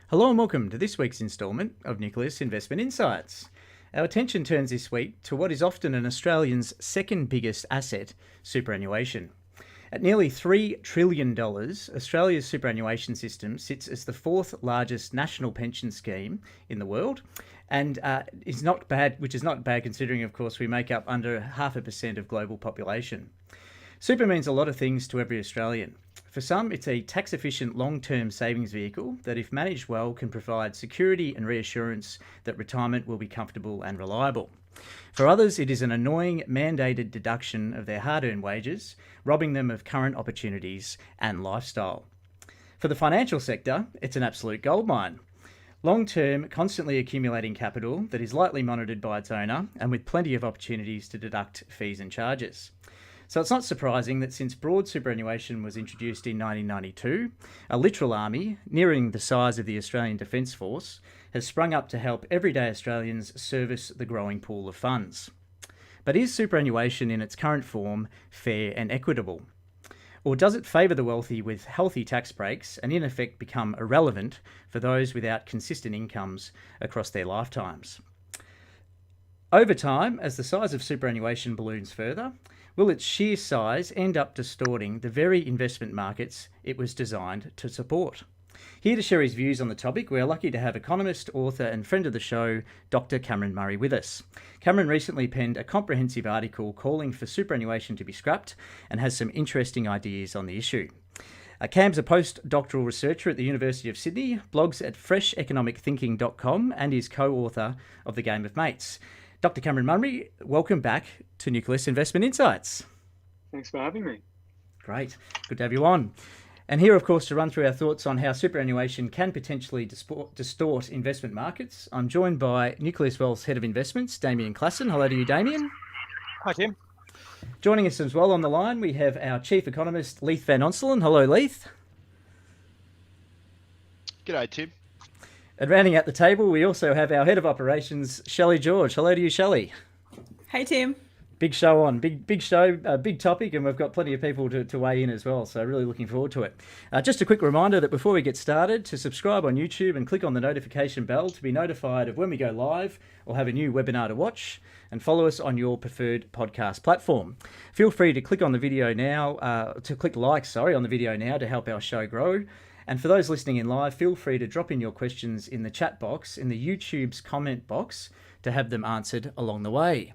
Hello and welcome to this week's instalment of Nucleus Investment Insights. Our attention turns this week to what is often an Australian's second biggest asset, superannuation. At nearly $3 trillion, Australia's superannuation system sits as the fourth largest national pension scheme in the world, and is not bad, which is not bad considering, of course, we make up under 0.5% of global population. Super means a lot of things to every Australian. For some, it's a tax-efficient long-term savings vehicle that, if managed well, can provide security and reassurance that retirement will be comfortable and reliable. For others, it is an annoying mandated deduction of their hard-earned wages, robbing them of current opportunities and lifestyle. For the financial sector, it's an absolute goldmine. Long-term, constantly accumulating capital that is lightly monitored by its owner and with plenty of opportunities to deduct fees and charges. So it's not surprising that since broad superannuation was introduced in 1992, a literal army, nearing the size of the Australian Defence Force, has sprung up to help everyday Australians service the growing pool of funds. But is superannuation in its current form fair and equitable? Or does it favour the wealthy with healthy tax breaks and in effect become irrelevant for those without consistent incomes across their lifetimes? Over time, as the size of superannuation balloons further, will its sheer size end up distorting the very investment markets it was designed to support? Here to share his views on the topic, we're lucky to have economist, author and friend of the show, Dr. Cameron Murray, with us. Cameron recently penned a comprehensive article calling for superannuation to be scrapped and has some interesting ideas on the issue. Cam's a postdoctoral researcher at the University of Sydney, blogs at fresheconomicthinking.com and is co-author of The Game of Mates. Dr. Cameron Murray, welcome back to Nucleus Investment Insights. Thanks for having me. Great. Good to have you on. And here, of course, to run through our thoughts on how superannuation can potentially distort investment markets, I'm joined by Nucleus Wealth's Head of Investments, Damien Klassen. Hello to you, Damien. Hi, Tim. Joining us as well on the line, we have our Chief Economist, Leith Van Onselen. Hello, Leith. G'day, Tim. And rounding out the table, we also have our Head of Operations, Shelley George. Hello to you, Shelley. Hey, Tim. Big show on, big show, big topic, and we've got plenty of people to weigh in as well, so really looking forward to it. Just a quick reminder that before we get started, to subscribe on YouTube and click on the notification bell to be notified of when we go live or have a new webinar to watch, and follow us on your preferred podcast platform. Feel free to click on the video now, on the video now to help our show grow. And for those listening in live, feel free to drop in your questions in the chat box, in the YouTube's comment box, to have them answered along the way.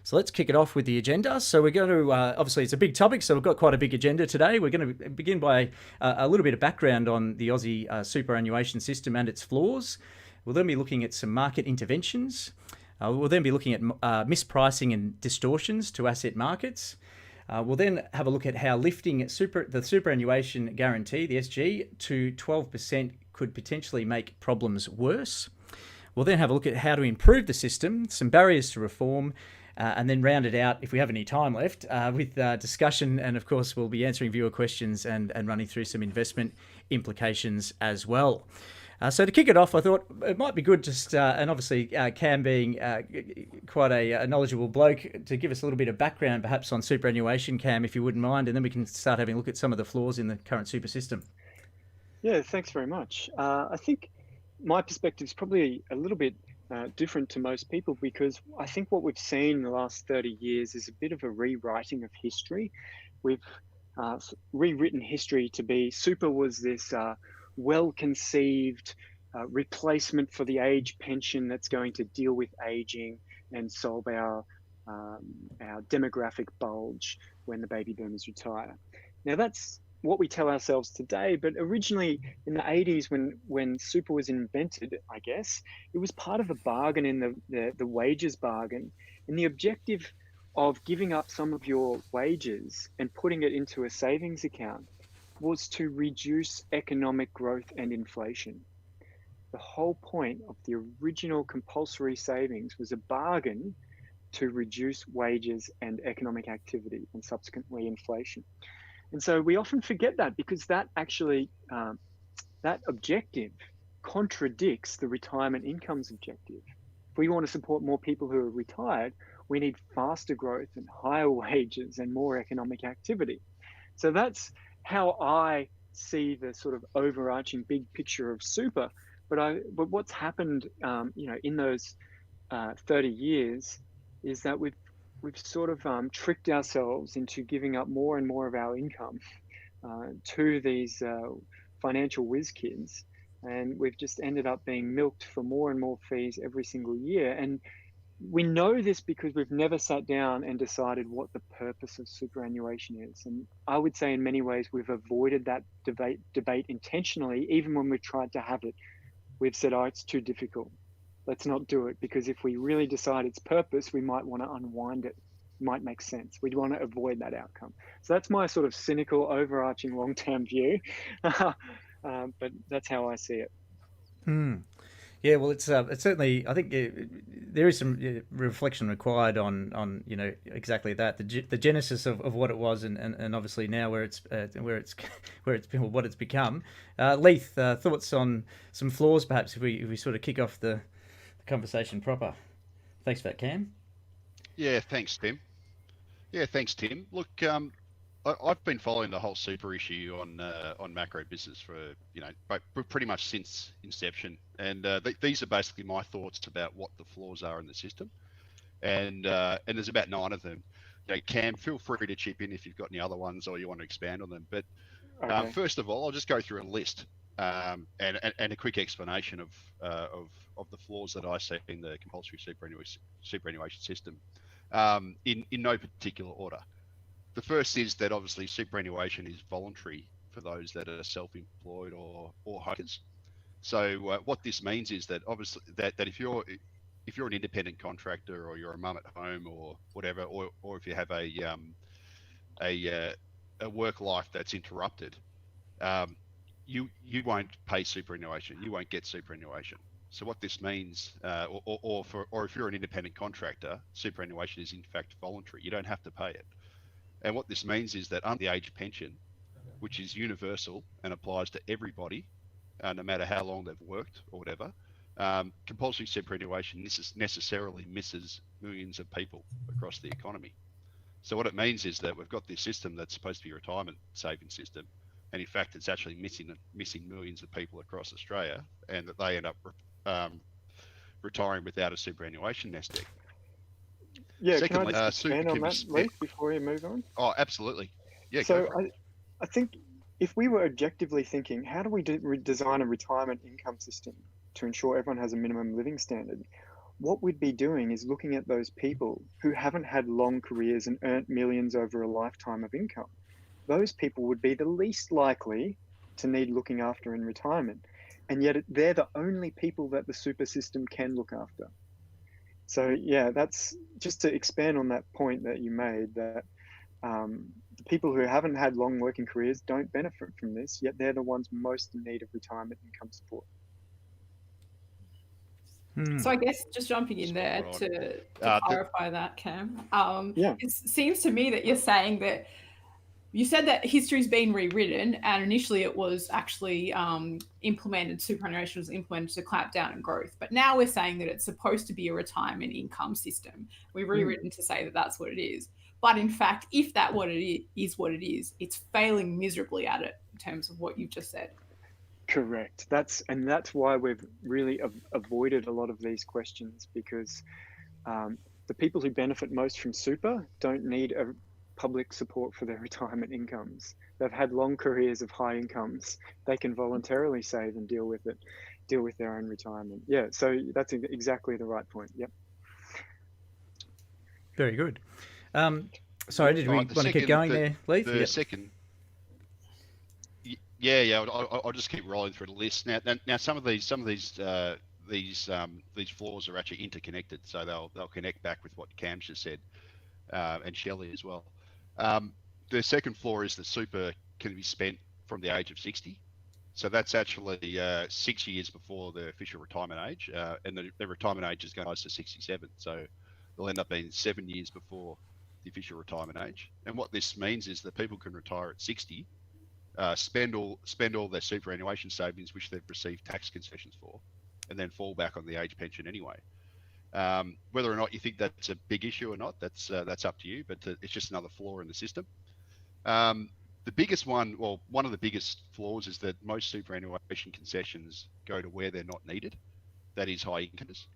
So let's kick it off with the agenda. So we're going to, obviously it's a big topic, so we've got quite a big agenda today. We're going to begin by a little bit of background on the Aussie superannuation system and its flaws. We'll then be looking at some market interventions. We'll then be looking at mispricing and distortions to asset markets. We'll then have a look at how lifting the superannuation guarantee, the SG, to 12% could potentially make problems worse. We'll then have a look at how to improve the system, some barriers to reform, and then round it out, if we have any time left, with discussion. And of course, we'll be answering viewer questions and running through some investment implications as well. So to kick it off, I thought it might be good just, and obviously Cam being quite a knowledgeable bloke, to give us a little bit of background perhaps on superannuation, Cam, if you wouldn't mind, and then we can start having a look at some of the flaws in the current super system. Yeah, thanks very much. I think my perspective is probably a little bit different to most people, because I think what we've seen in the last 30 years is a bit of a rewriting of history. We've rewritten history to be super was this well-conceived replacement for the age pension that's going to deal with aging and solve our demographic bulge when the baby boomers retire. Now that's what we tell ourselves today, but originally in the 80s when super was invented, I guess, it was part of a bargain in the wages bargain. And the objective of giving up some of your wages and putting it into a savings account was to reduce economic growth and inflation. The whole point of the original compulsory savings was a bargain to reduce wages and economic activity and subsequently inflation. And so we often forget that, because that actually, that objective contradicts the retirement incomes objective. If we want to support more people who are retired, we need faster growth and higher wages and more economic activity. So that's how I see the sort of overarching big picture of super. But what's happened, in those 30 years, is that we've sort of tricked ourselves into giving up more and more of our income to these financial whiz kids, and we've just ended up being milked for more and more fees every single year. And we know this because we've never sat down and decided what the purpose of superannuation is. And I would say in many ways we've avoided that debate intentionally. Even when we've tried to have it, we've said, oh, it's too difficult, let's not do it, because if we really decide its purpose, we might want to unwind it. Might make sense. We'd want to avoid that outcome. So that's my sort of cynical, overarching long-term view. But that's how I see it. Yeah, well, it's certainly. I think there is some reflection required on exactly that, the genesis of what it was, and obviously now where it's what it's become. Leith, thoughts on some flaws, perhaps, if we sort of kick off the conversation proper. Thanks for that, Cam. Yeah, thanks, Tim. Look, I've been following the whole super issue on macro business for pretty much since inception, and these are basically my thoughts about what the flaws are in the system, and there's about 9 of them. Cam, feel free to chip in if you've got any other ones or you want to expand on them. But Okay. first of all, I'll just go through a list and a quick explanation of the flaws that I see in the compulsory superannuation system, in no particular order. The first is that obviously superannuation is voluntary for those that are self-employed or hikers. So what this means is that obviously that if you're an independent contractor, or you're a mum at home or whatever, or if you have a work life that's interrupted, you won't pay superannuation. You won't get superannuation. So what this means, or if you're an independent contractor, superannuation is in fact voluntary. You don't have to pay it. And what this means is that under the age pension, which is universal and applies to everybody, no matter how long they've worked or whatever, compulsory superannuation necessarily misses millions of people across the economy. So what it means is that we've got this system that's supposed to be a retirement saving system, and in fact it's actually missing millions of people across Australia, and that they end up retiring without a superannuation nest egg. Yeah, Secondly, can I just expand on that, Leith, before you move on? Oh, absolutely. Yeah, So go for it. I think if we were objectively thinking, how do we design a retirement income system to ensure everyone has a minimum living standard? What we'd be doing is looking at those people who haven't had long careers and earned millions over a lifetime of income. Those people would be the least likely to need looking after in retirement. And yet they're the only people that the super system can look after. So yeah, that's just to expand on that point that you made, that the people who haven't had long working careers don't benefit from this, yet they're the ones most in need of retirement income support. So I guess just jumping in there to clarify that, Cam, it seems to me that you're saying that you said that history's been rewritten, and initially it was actually superannuation was implemented to clamp down on growth. But now we're saying that it's supposed to be a retirement income system. We've rewritten to say that that's what it is. But in fact, if that what it is, it's failing miserably at it in terms of what you've just said. Correct. That's why we've really avoided a lot of these questions, because the people who benefit most from super don't need a public support for their retirement incomes. They've had long careers of high incomes. They can voluntarily save and deal with their own retirement. Yeah, so that's exactly the right point. Yep. Very good. Sorry, did we want to keep going there, Leith? The second. Yeah. I'll just keep rolling through the list. Now some of these flaws are actually interconnected, so they'll connect back with what Cam just said, and Shelley as well. The second flaw is that super can be spent from the age of 60. So that's actually 6 years before the official retirement age, and the retirement age is going to 67. So they'll end up being 7 years before the official retirement age. And what this means is that people can retire at 60, spend all their superannuation savings, which they've received tax concessions for, and then fall back on the age pension anyway. Whether or not you think that's a big issue or not, that's up to you, but it's just another flaw in the system. The biggest one, well, one of the biggest flaws is that most superannuation concessions go to where they're not needed. That is high incomes.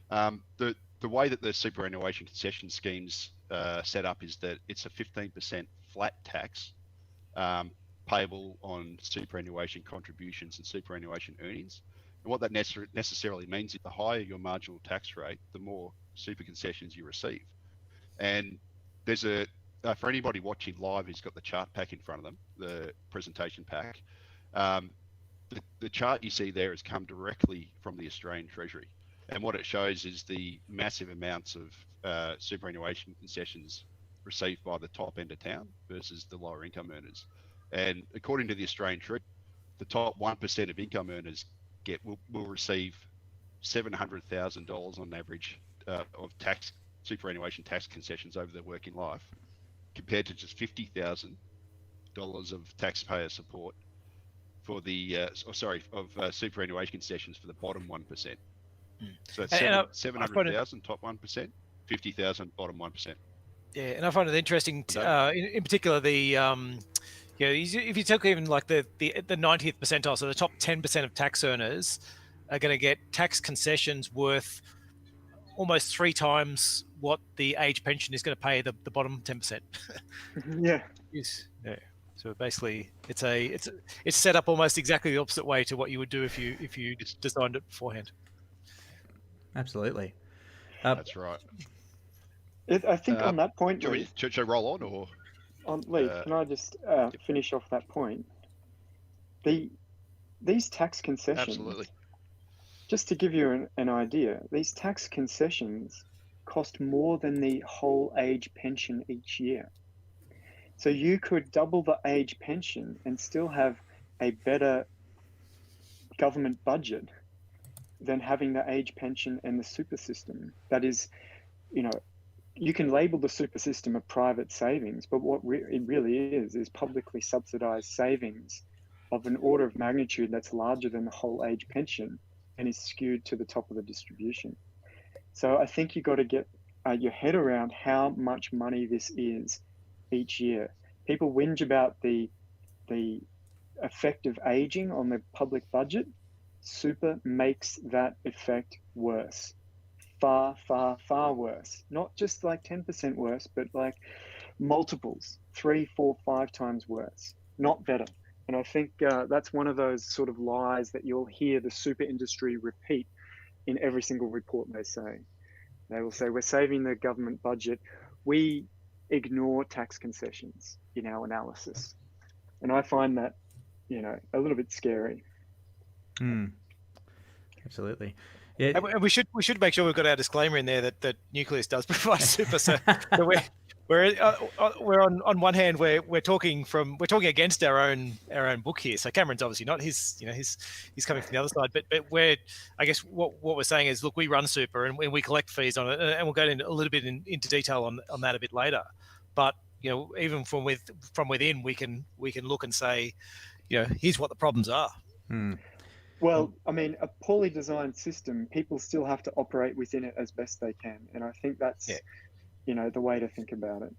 The way that the superannuation concession schemes set up is that it's a 15% flat tax payable on superannuation contributions and superannuation earnings. And what that necessarily means is the higher your marginal tax rate, the more super concessions you receive. And there's for anybody watching live who's got the chart pack in front of them, the presentation pack, the chart you see there has come directly from the Australian Treasury. And what it shows is the massive amounts of superannuation concessions received by the top end of town versus the lower income earners. And according to the Australian Treasury, the top 1% of income earners will receive $700,000 on average of superannuation tax concessions over their working life, compared to just $50,000 of taxpayer support for the superannuation concessions for the bottom 1%. So it's 700,000 top 1%, 50,000 bottom 1%. Yeah, and I find it interesting, in particular, if you take even like the 90th percentile, so the top 10% of tax earners are going to get tax concessions worth almost 3 times what the age pension is going to pay the bottom 10%. Yeah. Yes. Yeah. So basically, it's set up almost exactly the opposite way to what you would do if you designed it beforehand. Absolutely. That's right. I think on that point, should I roll on or? Leith, can I just finish off that point? These tax concessions. Absolutely. Just to give you an idea, these tax concessions cost more than the whole age pension each year. So you could double the age pension and still have a better government budget than having the age pension and the super system. That is, you can label the super system a private savings, but what it really is publicly subsidized savings of an order of magnitude that's larger than the whole age pension and is skewed to the top of the distribution. So I think you got to get your head around how much money this is each year. People whinge about the effect of aging on the public budget. Super makes that effect worse. Far, far, far worse. Not just like 10% worse, but like multiples, 3, 4, 5 times worse. Not better. And I think that's one of those sort of lies that you'll hear the super industry repeat in every single report they say. They will say, we're saving the government budget. We ignore tax concessions in our analysis. And I find that, a little bit scary. Absolutely. Yeah. And we should make sure we've got our disclaimer in there that Nucleus does provide super. So we're on one hand we're talking against our own book here. So Cameron's obviously not. He's coming from the other side. But I guess what we're saying is, look, we run super and we collect fees on it, and we'll go into a little bit into detail on that a bit later. But even from within, we can look and say, here's what the problems are. Well, I mean, a poorly designed system, people still have to operate within it as best they can. And I think that's, the way to think about it.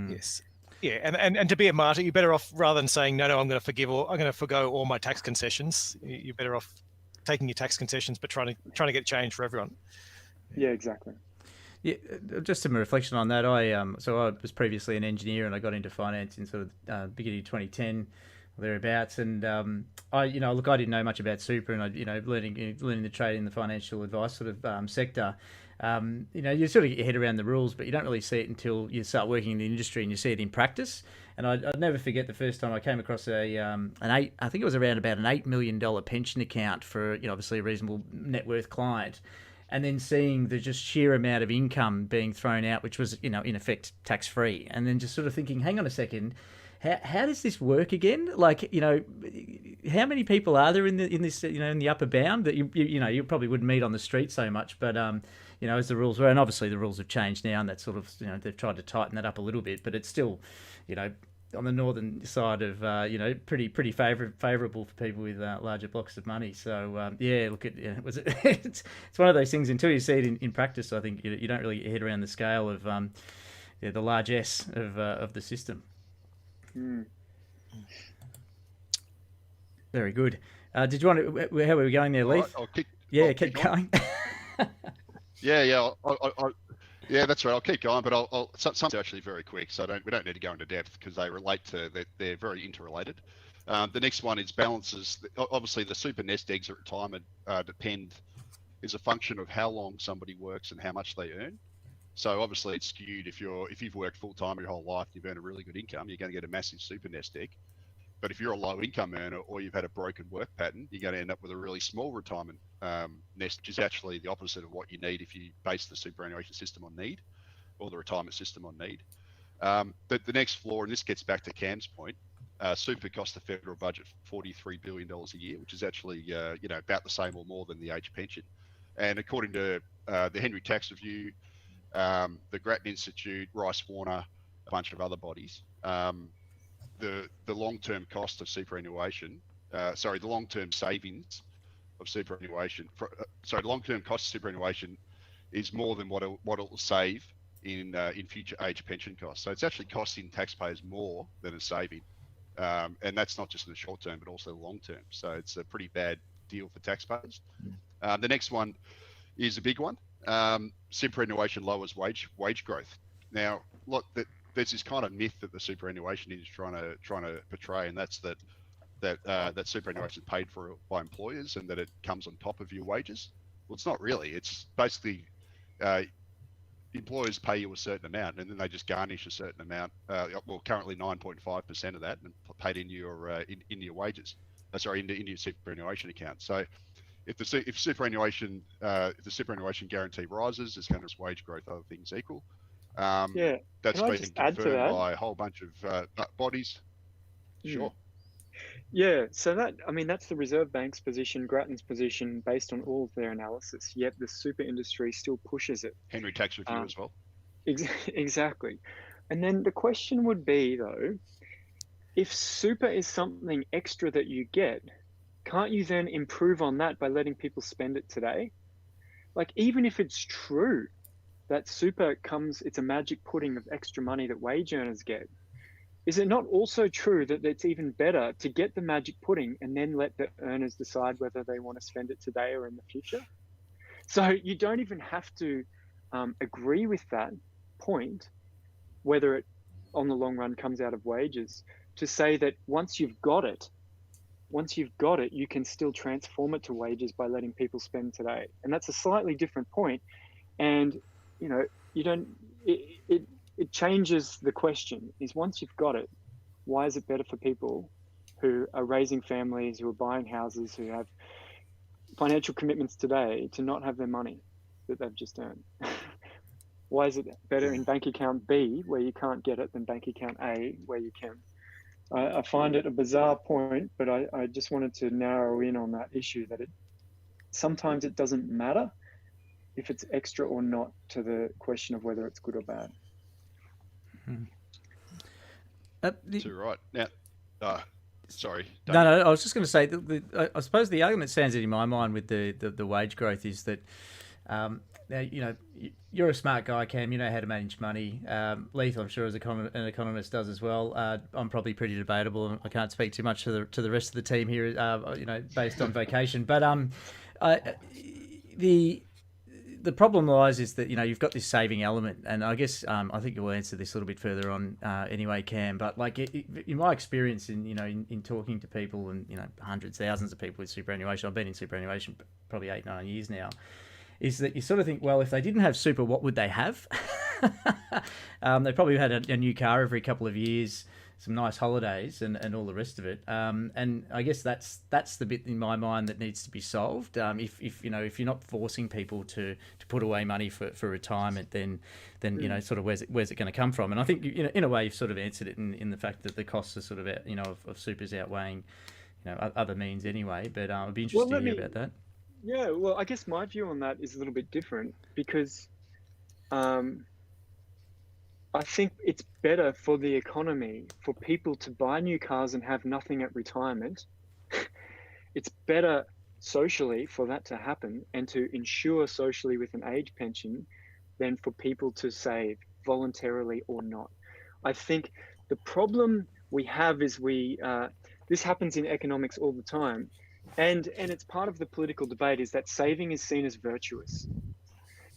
Yes. Yeah. And to be a martyr, you're better off, rather than saying, no, I'm going to forgo all my tax concessions. You're better off taking your tax concessions, but trying to get change for everyone. Yeah, exactly. Yeah, just some reflection on that. I was previously an engineer and I got into finance in sort of beginning of 2010. Thereabouts, and I didn't know much about super, and learning the trade in the financial advice sort of sector. You sort of get your head around the rules, but you don't really see it until you start working in the industry and you see it in practice. And I'd never forget the first time I came across I think it was around about an $8 million pension account for obviously a reasonable net worth client. And then seeing the just sheer amount of income being thrown out, which was in effect tax free, and then just sort of thinking, hang on a second. How does this work again? Like, how many people are there in the upper bound that you probably wouldn't meet on the street so much, but as the rules were, and obviously the rules have changed now, and that sort of they've tried to tighten that up a little bit, but it's still on the northern side of pretty favourable for people with larger blocks of money. So it's one of those things until you see it in practice. I think you don't really head around the scale of the large S of the system. Very good. Did you want to? How are we going there, Leith? Right, keep going. Yeah, yeah, that's right. I'll keep going, but some are actually very quick, so we don't need to go into depth because they relate to they're very interrelated. The next one is balances. Obviously, the super nest eggs at retirement is a function of how long somebody works and how much they earn. So obviously, it's skewed. If you've worked full time your whole life, you've earned a really good income, you're going to get a massive super nest egg. But if you're a low income earner or you've had a broken work pattern, you're going to end up with a really small retirement nest, which is actually the opposite of what you need if you base the superannuation system on need or the retirement system on need. The next flaw, and this gets back to Cam's point, super costs the federal budget $43 billion a year, which is actually about the same or more than the age pension. And according to the Henry Tax Review, the Grattan Institute, Rice Warner, a bunch of other bodies, the long-term cost of superannuation, the long-term savings of superannuation, the long-term cost of superannuation is more than what it will save in future age pension costs. So it's actually costing taxpayers more than a saving, and that's not just in the short term, but also the long term. So it's a pretty bad deal for taxpayers. The next one is a big one. Superannuation lowers wage growth. Now, look, there's this kind of myth that the superannuation is trying to portray, and that's that superannuation is paid for by employers and that it comes on top of your wages. Well, it's not really. It's basically employers pay you a certain amount, and then they just garnish a certain amount. Currently 9.5% of that, and paid in your wages. Into your superannuation account. So if the superannuation guarantee rises, it's going to wage growth, other things equal. That's being confirmed by a whole bunch of bodies. Sure. Yeah, so that's the Reserve Bank's position, Grattan's position, based on all of their analysis, yet the super industry still pushes it. Henry Tax Review as well. Exactly. And then the question would be, though, if super is something extra that you get, can't you then improve on that by letting people spend it today? Like, even if it's true that super it's a magic pudding of extra money that wage earners get, is it not also true that it's even better to get the magic pudding and then let the earners decide whether they want to spend it today or in the future? So you don't even have to agree with that point, whether it on the long run comes out of wages, to say that once you've got it, you can still transform it to wages by letting people spend today. And that's a slightly different point. And it changes the question, is once you've got it, why is it better for people who are raising families, who are buying houses, who have financial commitments today to not have their money that they've just earned? Why is it better in bank account B, where you can't get it, than bank account A, where you can? I find it a bizarre point, but I just wanted to narrow in on that issue, that sometimes it doesn't matter if it's extra or not to the question of whether it's good or bad. Too right. Now, sorry. No, I was just going to say, I suppose the argument stands in my mind with the wage growth is that, you're a smart guy, Cam. You know how to manage money. Leith, I'm sure, as an economist, does as well. I'm probably pretty debatable. I can't speak too much to the rest of the team here, based on vacation. But the problem lies is that you've got this saving element, and I guess I think you'll answer this a little bit further on anyway, Cam. But in my experience in talking to people, and hundreds, thousands of people with superannuation, I've been in superannuation probably 8-9 years now, is that you sort of think, well, if they didn't have super, what would they have? They probably had a new car every couple of years, some nice holidays, and all the rest of it. And I guess that's the bit in my mind that needs to be solved. If you're not forcing people to put away money for retirement, then sort of where's it going to come from? And I think in a way you've sort of answered it in the fact that the costs are sort of of supers outweighing other means anyway. But I'd be interested to hear about that. Yeah, well, I guess my view on that is a little bit different, because I think it's better for the economy for people to buy new cars and have nothing at retirement. It's better socially for that to happen and to insure socially with an age pension than for people to save voluntarily or not. I think the problem we have is this happens in economics all the time, and it's part of the political debate, is that saving is seen as virtuous.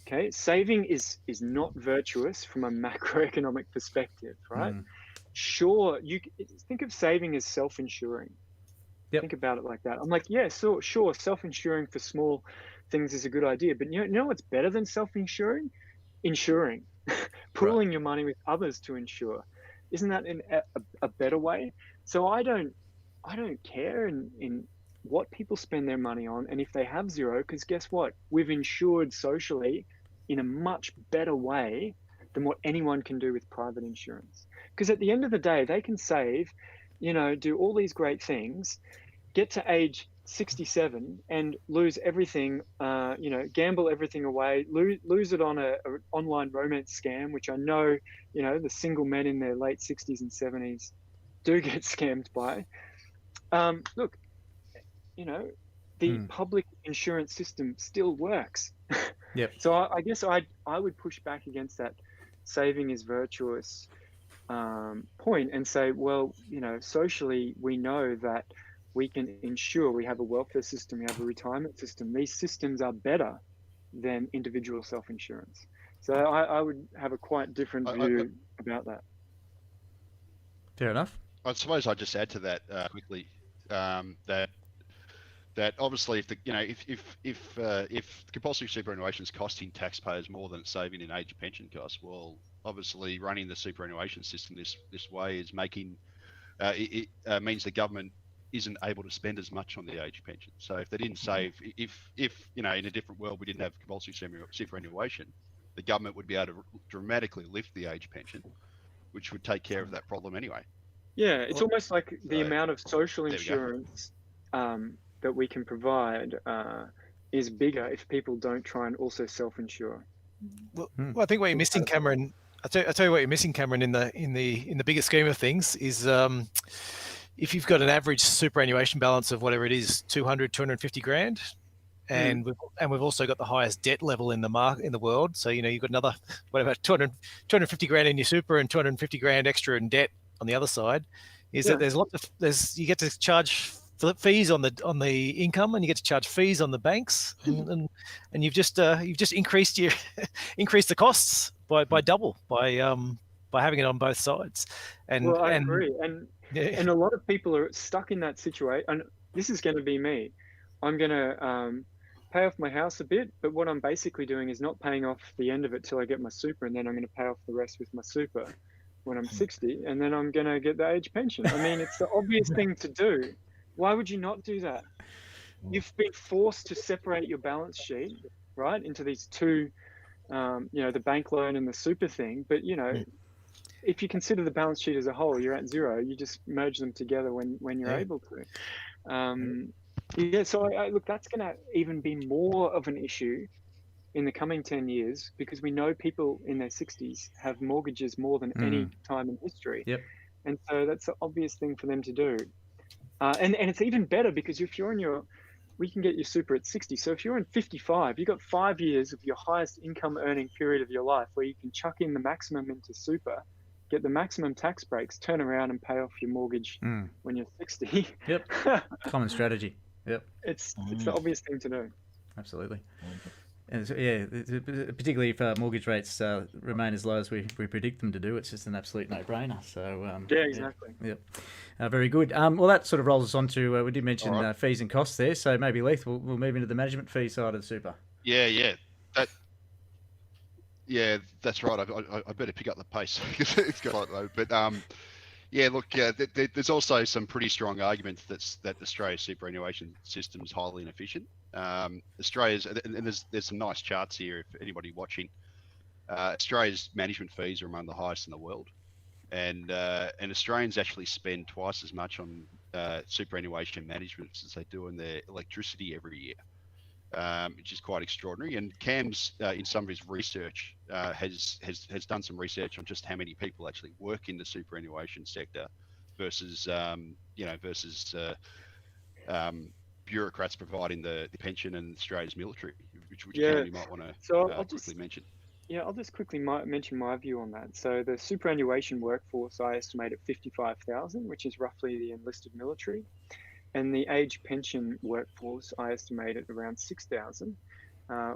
Okay, saving is not virtuous from a macroeconomic perspective, right? Sure, you think of saving as self-insuring. Yep. Think about it like that. I'm like, yeah, so sure, self-insuring for small things is a good idea, but you know what's better than self-insuring? Insuring, pooling your money with others to insure. Isn't that a better way? So I don't care in what people spend their money on, and if they have zero, because guess what? We've insured socially in a much better way than what anyone can do with private insurance. Because at the end of the day, they can save, do all these great things, get to age 67 and lose everything, gamble everything away, lose it on an online romance scam, which I know, the single men in their late 60s and 70s do get scammed by. Look, the public insurance system still works. Yep. So I guess I would push back against that saving is virtuous point and say, well, socially we know that we can insure, we have a welfare system, we have a retirement system. These systems are better than individual self-insurance. So I would have a quite different view about that. Fair enough. I suppose I'd just add to that quickly that obviously if compulsory superannuation is costing taxpayers more than it's saving in age pension costs, well, obviously running the superannuation system this way is making it means the government isn't able to spend as much on the age pension. So if they didn't save, if in a different world we didn't have compulsory superannuation, the government would be able to dramatically lift the age pension, which would take care of that problem anyway. Yeah, it's almost like the amount of social insurance that we can provide is bigger if people don't try and also self-insure. Well, I think what you're missing, Cameron. I tell you what you're missing, Cameron, in the bigger scheme of things is if you've got an average superannuation balance of whatever it is, 250 grand, and we've also got the highest debt level in the world. So you've got another 250 grand in your super and 250 grand extra in debt on the other side. That there's you get to charge fees on the income, and you get to charge fees on the banks, and you've just increased the costs by double by having it on both sides. And I agree, and a lot of people are stuck in that situation. And this is going to be me. I'm going to pay off my house a bit, but what I'm basically doing is not paying off the end of it till I get my super, and then I'm going to pay off the rest with my super when I'm 60, and then I'm going to get the age pension. I mean, it's the obvious thing to do. Why would you not do that? You've been forced to separate your balance sheet, right, into these two, the bank loan and the super thing. But, if you consider the balance sheet as a whole, you're at zero. You just merge them together when you're able to. So look, that's going to even be more of an issue in the coming 10 years, because we know people in their 60s have mortgages more than any time in history. Yep. And so that's the obvious thing for them to do. And it's even better because if you're we can get your super at 60. So if you're in 55, you've got 5 years of your highest income earning period of your life where you can chuck in the maximum into super, get the maximum tax breaks, turn around and pay off your mortgage when you're 60. Yep. Common strategy. Yep. It's the obvious thing to do. Absolutely. And so, particularly if mortgage rates remain as low as we predict them to do, it's just an absolute no-brainer. So exactly. Yep. Very good. Well, that sort of rolls us on to we did mention fees and costs there. So maybe Leith, we'll move into the management fee side of the super. Yeah. That's right. I better pick up the pace because it's got like low. But there's also some pretty strong arguments that Australia's superannuation system is highly inefficient. Australia's, and there's some nice charts here if anybody watching. Australia's management fees are among the highest in the world, and Australians actually spend twice as much on superannuation management as they do on their electricity every year, which is quite extraordinary. And Cam's, in some of his research, has done some research on just how many people actually work in the superannuation sector versus bureaucrats providing the pension and Australia's military, which Cam, you might want to quickly mention. Yeah, I'll just quickly mention my view on that. So the superannuation workforce I estimate at 55,000, which is roughly the enlisted military, and the age pension workforce I estimate at around 6,000,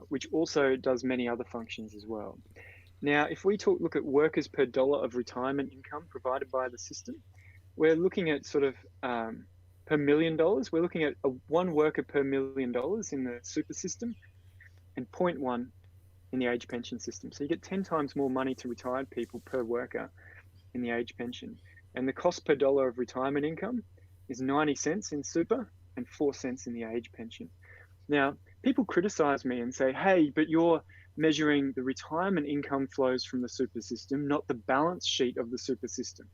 which also does many other functions as well. Now, if we look at workers per dollar of retirement income provided by the system, we're looking at sort of per $1 million. We're looking at one worker per $1 million in the super system and 0.1 in the age pension system. So you get 10 times more money to retired people per worker in the age pension. And the cost per dollar of retirement income is 90 cents in super and 4 cents in the age pension. Now, people criticize me and say, hey, but you're measuring the retirement income flows from the super system, not the balance sheet of the super system.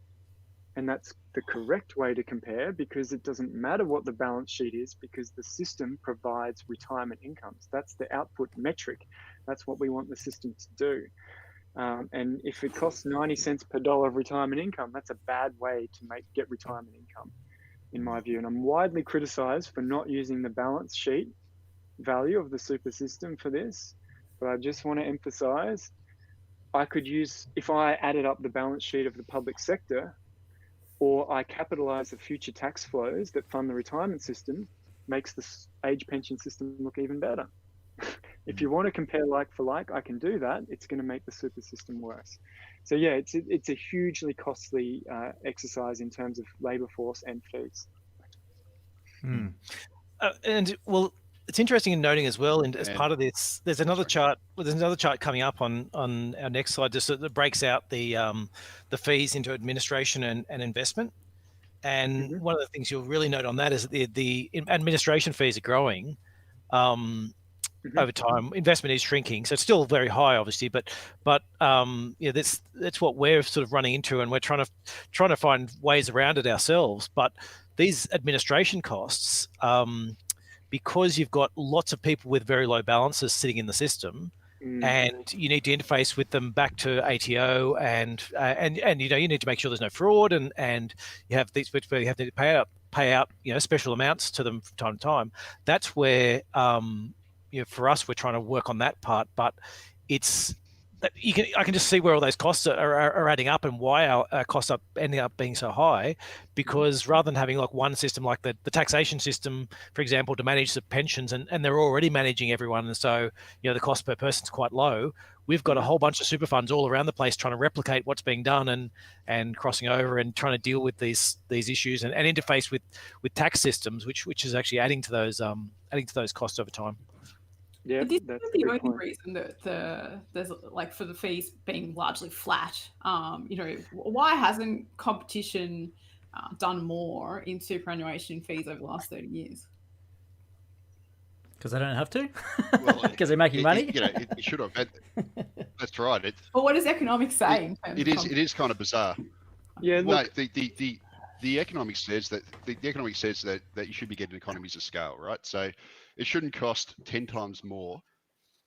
And that's the correct way to compare, because it doesn't matter what the balance sheet is, because the system provides retirement incomes. That's the output metric. That's what we want the system to do. And if it costs 90 cents per dollar of retirement income, that's a bad way to get retirement income, in my view. And I'm widely criticized for not using the balance sheet value of the super system for this. But I just want to emphasize, I could use, if I added up the balance sheet of the public sector, or I capitalize the future tax flows that fund the retirement system, makes the age pension system look even better. If you want to compare like for like, I can do that. It's going to make the super system worse. So yeah, it's a hugely costly exercise in terms of labour force and fees. And well, it's interesting in noting as well, and as part of this, there's another chart. Well, there's another chart coming up on our next slide, just that breaks out the fees into administration and investment. And one of the things you'll really note on that is that the administration fees are growing over time. Investment is shrinking, so it's still very high, obviously. But yeah, that's what we're sort of running into, and we're trying to find ways around it ourselves. But these administration costs, because you've got lots of people with very low balances sitting in the system, and you need to interface with them back to ATO, and you know, you need to make sure there's no fraud, and you have these where you have to pay out you know, special amounts to them from time to time. That's where you know, for us, we're trying to work on that part, but it's that I can just see where all those costs are adding up, and why our costs are ending up being so high, because rather than having like one system like the taxation system, for example, to manage the pensions, and they're already managing everyone, and so you know, the cost per person is quite low. We've got a whole bunch of super funds all around the place trying to replicate what's being done, and crossing over and trying to deal with these issues, and interface with tax systems, which is actually adding to those costs over time. Yeah, this that's is the only reason that there's like, for the fees being largely flat. You know, why hasn't competition done more in superannuation fees over the last 30 years? Because they don't have to. Because they're making money. You know, it should have. That's right. Well, what does economics say? It is kind of bizarre. Yeah. Look, no, the economics says that that you should be getting economies of scale, right? So it shouldn't cost 10 times more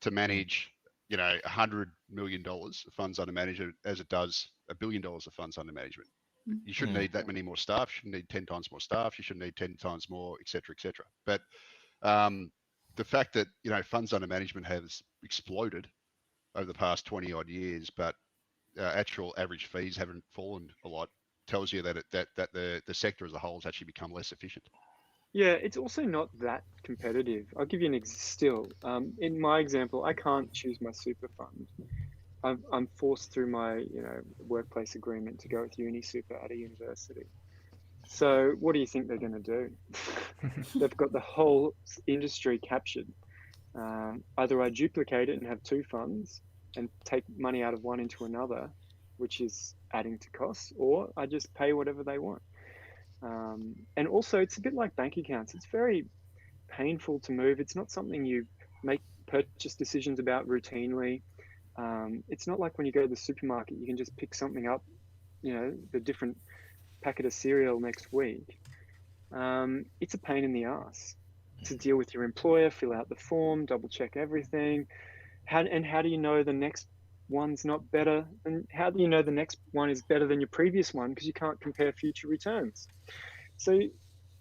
to manage, you know, $100 million of funds under management as it does $1 billion of funds under management. You shouldn't need that many more staff. You shouldn't need 10 times more staff. You shouldn't need 10 times more, et cetera, et cetera. But the fact that, you know, funds under management has exploded over the past 20 odd years, but actual average fees haven't fallen a lot, tells you that the sector as a whole has actually become less efficient. Yeah, it's also not that competitive. I'll give you an still. In my example, I can't choose my super fund. I'm forced through my, you know, workplace agreement to go with uni super at a university. So what do you think they're going to do? They've got the whole industry captured. Either I duplicate it and have two funds and take money out of one into another, which is adding to costs, or I just pay whatever they want. And also, it's a bit like bank accounts. It's very painful to move. It's not something you make purchase decisions about routinely. It's not like when you go to the supermarket, you can just pick something up, you know, the different packet of cereal next week. It's a pain in the ass to deal with your employer, fill out the form, double check everything. How do you know the next one's not better? And how do you know the next one is better than your previous one? Because you can't compare future returns. So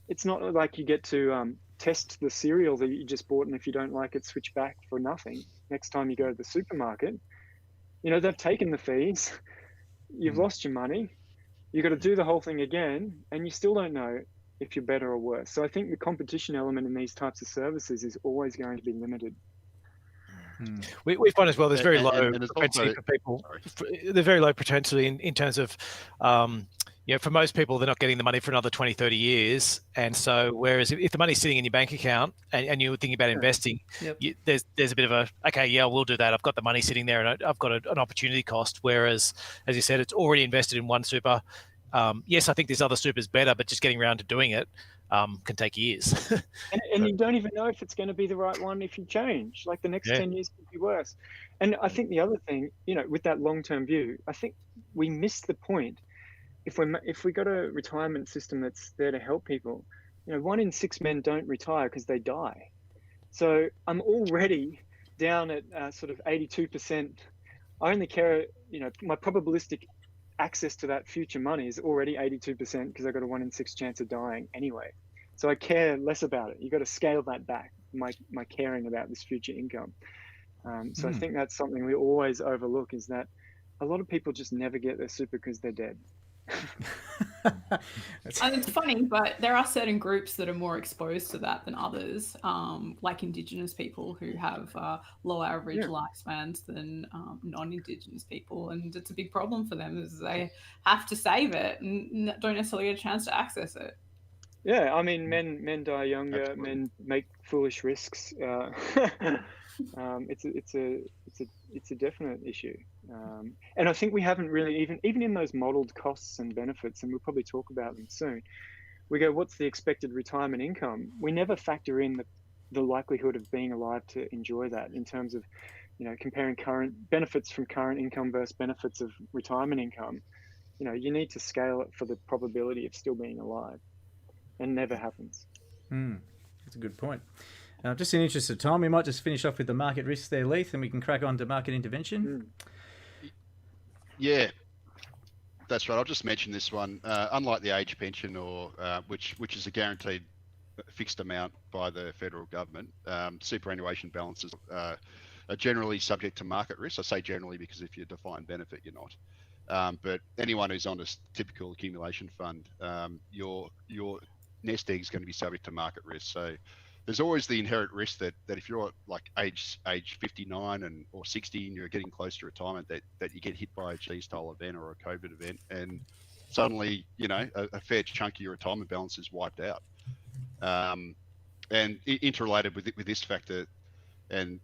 it's not like you get to test the cereal that you just bought, and if you don't like it, switch back for nothing. Next time you go to the supermarket, they've taken the fees, you've lost your money, you've got to do the whole thing again, and you still don't know if you're better or worse. So I think the competition element in these types of services is always going to be limited. We find as well there's very low and propensity also, for people. There's very low propensity in terms of, for most people, they're not getting the money for another 20, 30 years. And so whereas if the money's sitting in your bank account and you're thinking about investing, there's a bit of a, okay, yeah, we'll do that. I've got the money sitting there and I've got an opportunity cost. Whereas, as you said, it's already invested in one super. Yes, I think this other super is better, but just getting around to doing it can take years. and you don't even know if it's going to be the right one if you change. Like the next 10 years could be worse. And I think the other thing, with that long-term view, I think we miss the point. If we got a retirement system that's there to help people, 1 in 6 men don't retire because they die. So I'm already down at sort of 82%. I only care, my probabilistic access to that future money is already 82% because I've got a 1 in 6 chance of dying anyway. So I care less about it. You've got to scale that back, my caring about this future income. So I think that's something we always overlook, is that a lot of people just never get their super because they're dead. And it's funny, but there are certain groups that are more exposed to that than others, like Indigenous people who have lower average lifespans than non-Indigenous people, and it's a big problem for them as they have to save it and don't necessarily get a chance to access it. Yeah, I mean, men die younger. Absolutely. Men make foolish risks. It's a definite issue, and I think we haven't really even in those modelled costs and benefits, and we'll probably talk about them soon. We go, what's the expected retirement income? We never factor in the likelihood of being alive to enjoy that in terms of, comparing current benefits from current income versus benefits of retirement income. You need to scale it for the probability of still being alive. And never happens. That's a good point. Just in the interest of time, we might just finish off with the market risks there, Leith, and we can crack on to market intervention. Yeah, that's right. I'll just mention this one. Unlike the age pension, or which is a guaranteed fixed amount by the federal government, superannuation balances are generally subject to market risk. I say generally because if you're defined benefit, you're not. But anyone who's on a typical accumulation fund, your nest egg is going to be subject to market risk. So there's always the inherent risk that if you're like age 59 or 60 and you're getting close to retirement, that you get hit by a G-style event or a COVID event, and suddenly a fair chunk of your retirement balance is wiped out. And interrelated with this factor, and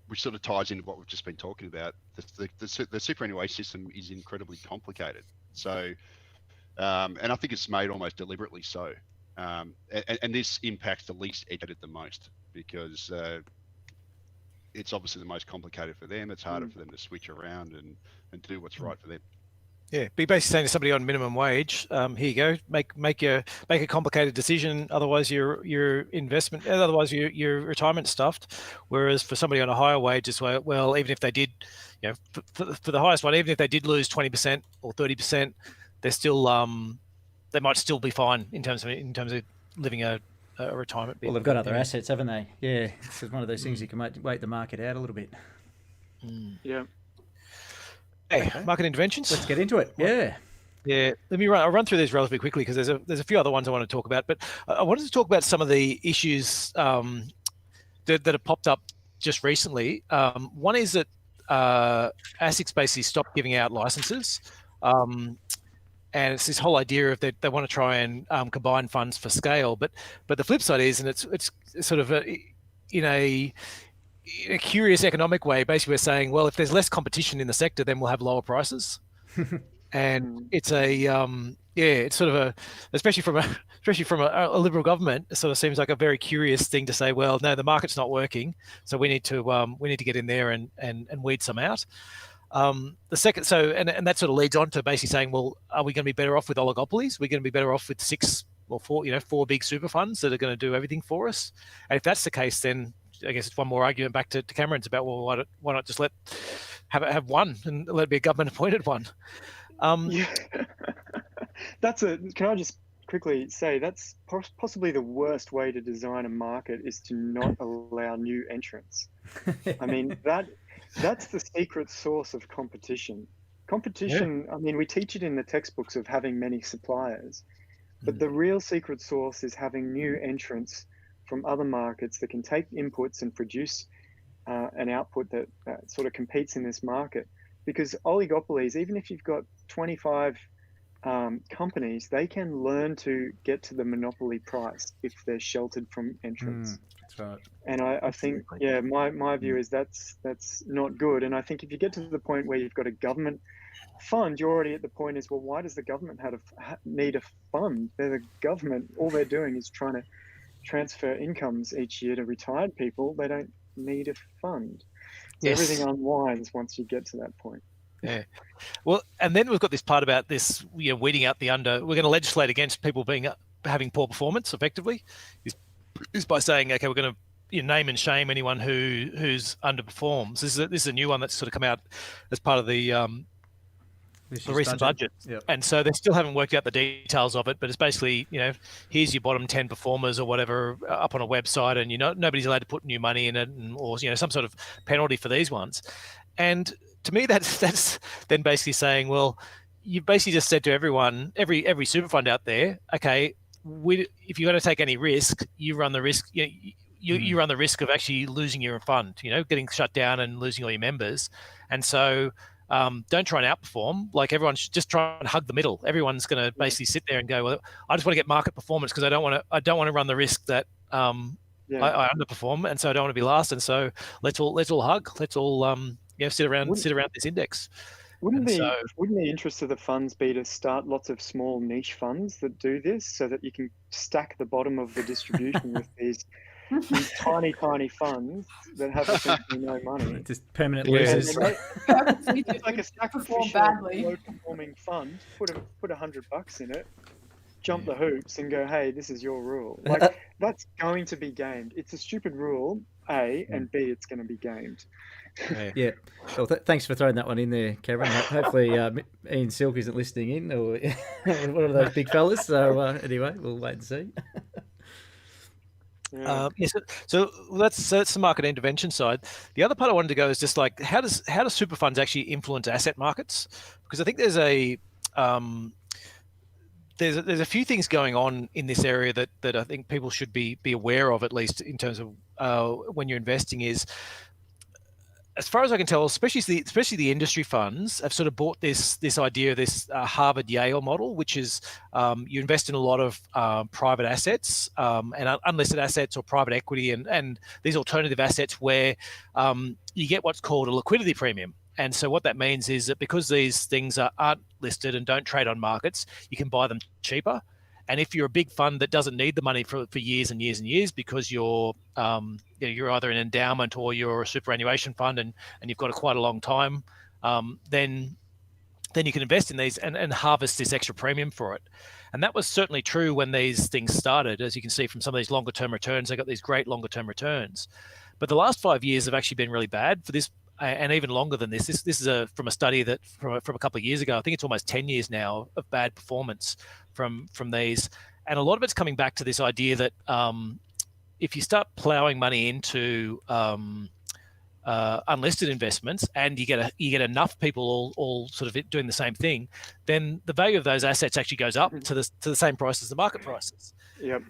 which sort of ties into what we've just been talking about, the superannuation system is incredibly complicated. So, and I think it's made almost deliberately so. And this impacts the least educated the most, because it's obviously the most complicated for them. It's harder for them to switch around and do what's right for them. Yeah, be basically saying to somebody on minimum wage, here you go, make a complicated decision. Otherwise, your retirement stuffed. Whereas for somebody on a higher wage, as well, even if they did, for the highest one, even if they did lose 20% or 30%, they're still they might still be fine in terms of living a retirement bit. Well, they've got other assets, haven't they? Yeah, it's one of those things you can wait the market out a little bit. Yeah. Hey, market interventions. Let's get into it. Yeah. Yeah. I'll run through these relatively quickly because there's a few other ones I want to talk about. But I wanted to talk about some of the issues that have popped up just recently. One is that ASICs basically stopped giving out licenses. And it's this whole idea of they want to try and combine funds for scale. But the flip side is, and it's sort of in a curious economic way, basically we're saying, well, if there's less competition in the sector, then we'll have lower prices. And it's it's sort of especially from a liberal government, it sort of seems like a very curious thing to say, well, no, the market's not working, so we need to get in there and weed some out. The second, and that sort of leads on to basically saying, well, are we going to be better off with oligopolies? We're going to be better off with four big super funds that are going to do everything for us. And if that's the case, then I guess it's one more argument back to Cameron's about, well, why not just have one and let it be a government appointed one? Can I just quickly say that's possibly the worst way to design a market, is to not allow new entrants. I mean, That's the secret source of competition. Competition, I mean, we teach it in the textbooks of having many suppliers, but the real secret sauce is having new entrants from other markets that can take inputs and produce an output that sort of competes in this market. Because oligopolies, even if you've got 25 companies, they can learn to get to the monopoly price if they're sheltered from entrants. That's right. And I think, yeah, my view is that's not good. And I think if you get to the point where you've got a government fund, you're already at the point is, well, why does the government need a fund? They're the government. All they're doing is trying to transfer incomes each year to retired people. They don't need a fund. So everything unwinds once you get to that point. Yeah. Well, and then we've got this part about this, weeding out the under. We're going to legislate against people having poor performance. Effectively, is by saying, okay, we're going to name and shame anyone who's underperforms. This is a new one that's sort of come out as part of the recent budget. Yep. And so they still haven't worked out the details of it, but it's basically, here's your bottom 10 performers or whatever up on a website, and nobody's allowed to put new money in it, or some sort of penalty for these ones. And to me, that's then basically saying, well, you've basically just said to everyone, every super fund out there, okay, if you're going to take any risk, you run the risk. You run the risk of actually losing your fund, getting shut down and losing all your members. And so don't try and outperform. Like, everyone should just try and hug the middle. Everyone's going to basically sit there and go, well, I just want to get market performance because I don't want to run the risk that I underperform, and so I don't want to be last. And so let's all hug. Let's all sit around this index. Wouldn't the interest of the funds be to start lots of small niche funds that do this, so that you can stack the bottom of the distribution with these tiny funds that have essentially no money? Just permanent losers. It's like a sacrificial low-performing fund. Put $100 in it, jump the hoops, and go, hey, this is your rule. Like, that's going to be gamed. It's a stupid rule, A, and B, it's going to be gamed. Yeah. Well, thanks for throwing that one in there, Cameron. Hopefully Ian Silk isn't listening in, or one of those big fellas. So anyway, we'll wait and see. So that's the market intervention side. The other part I wanted to go is just like, how do super funds actually influence asset markets? Because I think there's a few things going on in this area that I think people should be aware of, at least in terms of when you're investing. Is, as far as I can tell, especially the industry funds have sort of bought this idea of this Harvard-Yale model, which is you invest in a lot of private assets and unlisted assets or private equity and these alternative assets where you get what's called a liquidity premium. And so what that means is that because these things aren't listed and don't trade on markets, you can buy them cheaper. And if you're a big fund that doesn't need the money for years and years and years because you're either an endowment or you're a superannuation fund and you've got quite a long time, then you can invest in these and harvest this extra premium for it. And that was certainly true when these things started. As you can see from some of these longer term returns, they got these great longer term returns. But the last 5 years have actually been really bad for this, and even longer than this. This is from a study that from a couple of years ago. I think it's almost 10 years now of bad performance from these. And a lot of it's coming back to this idea that if you start ploughing money into unlisted investments and you get enough people all sort of doing the same thing, then the value of those assets actually goes up to the same price as the market prices. Yep.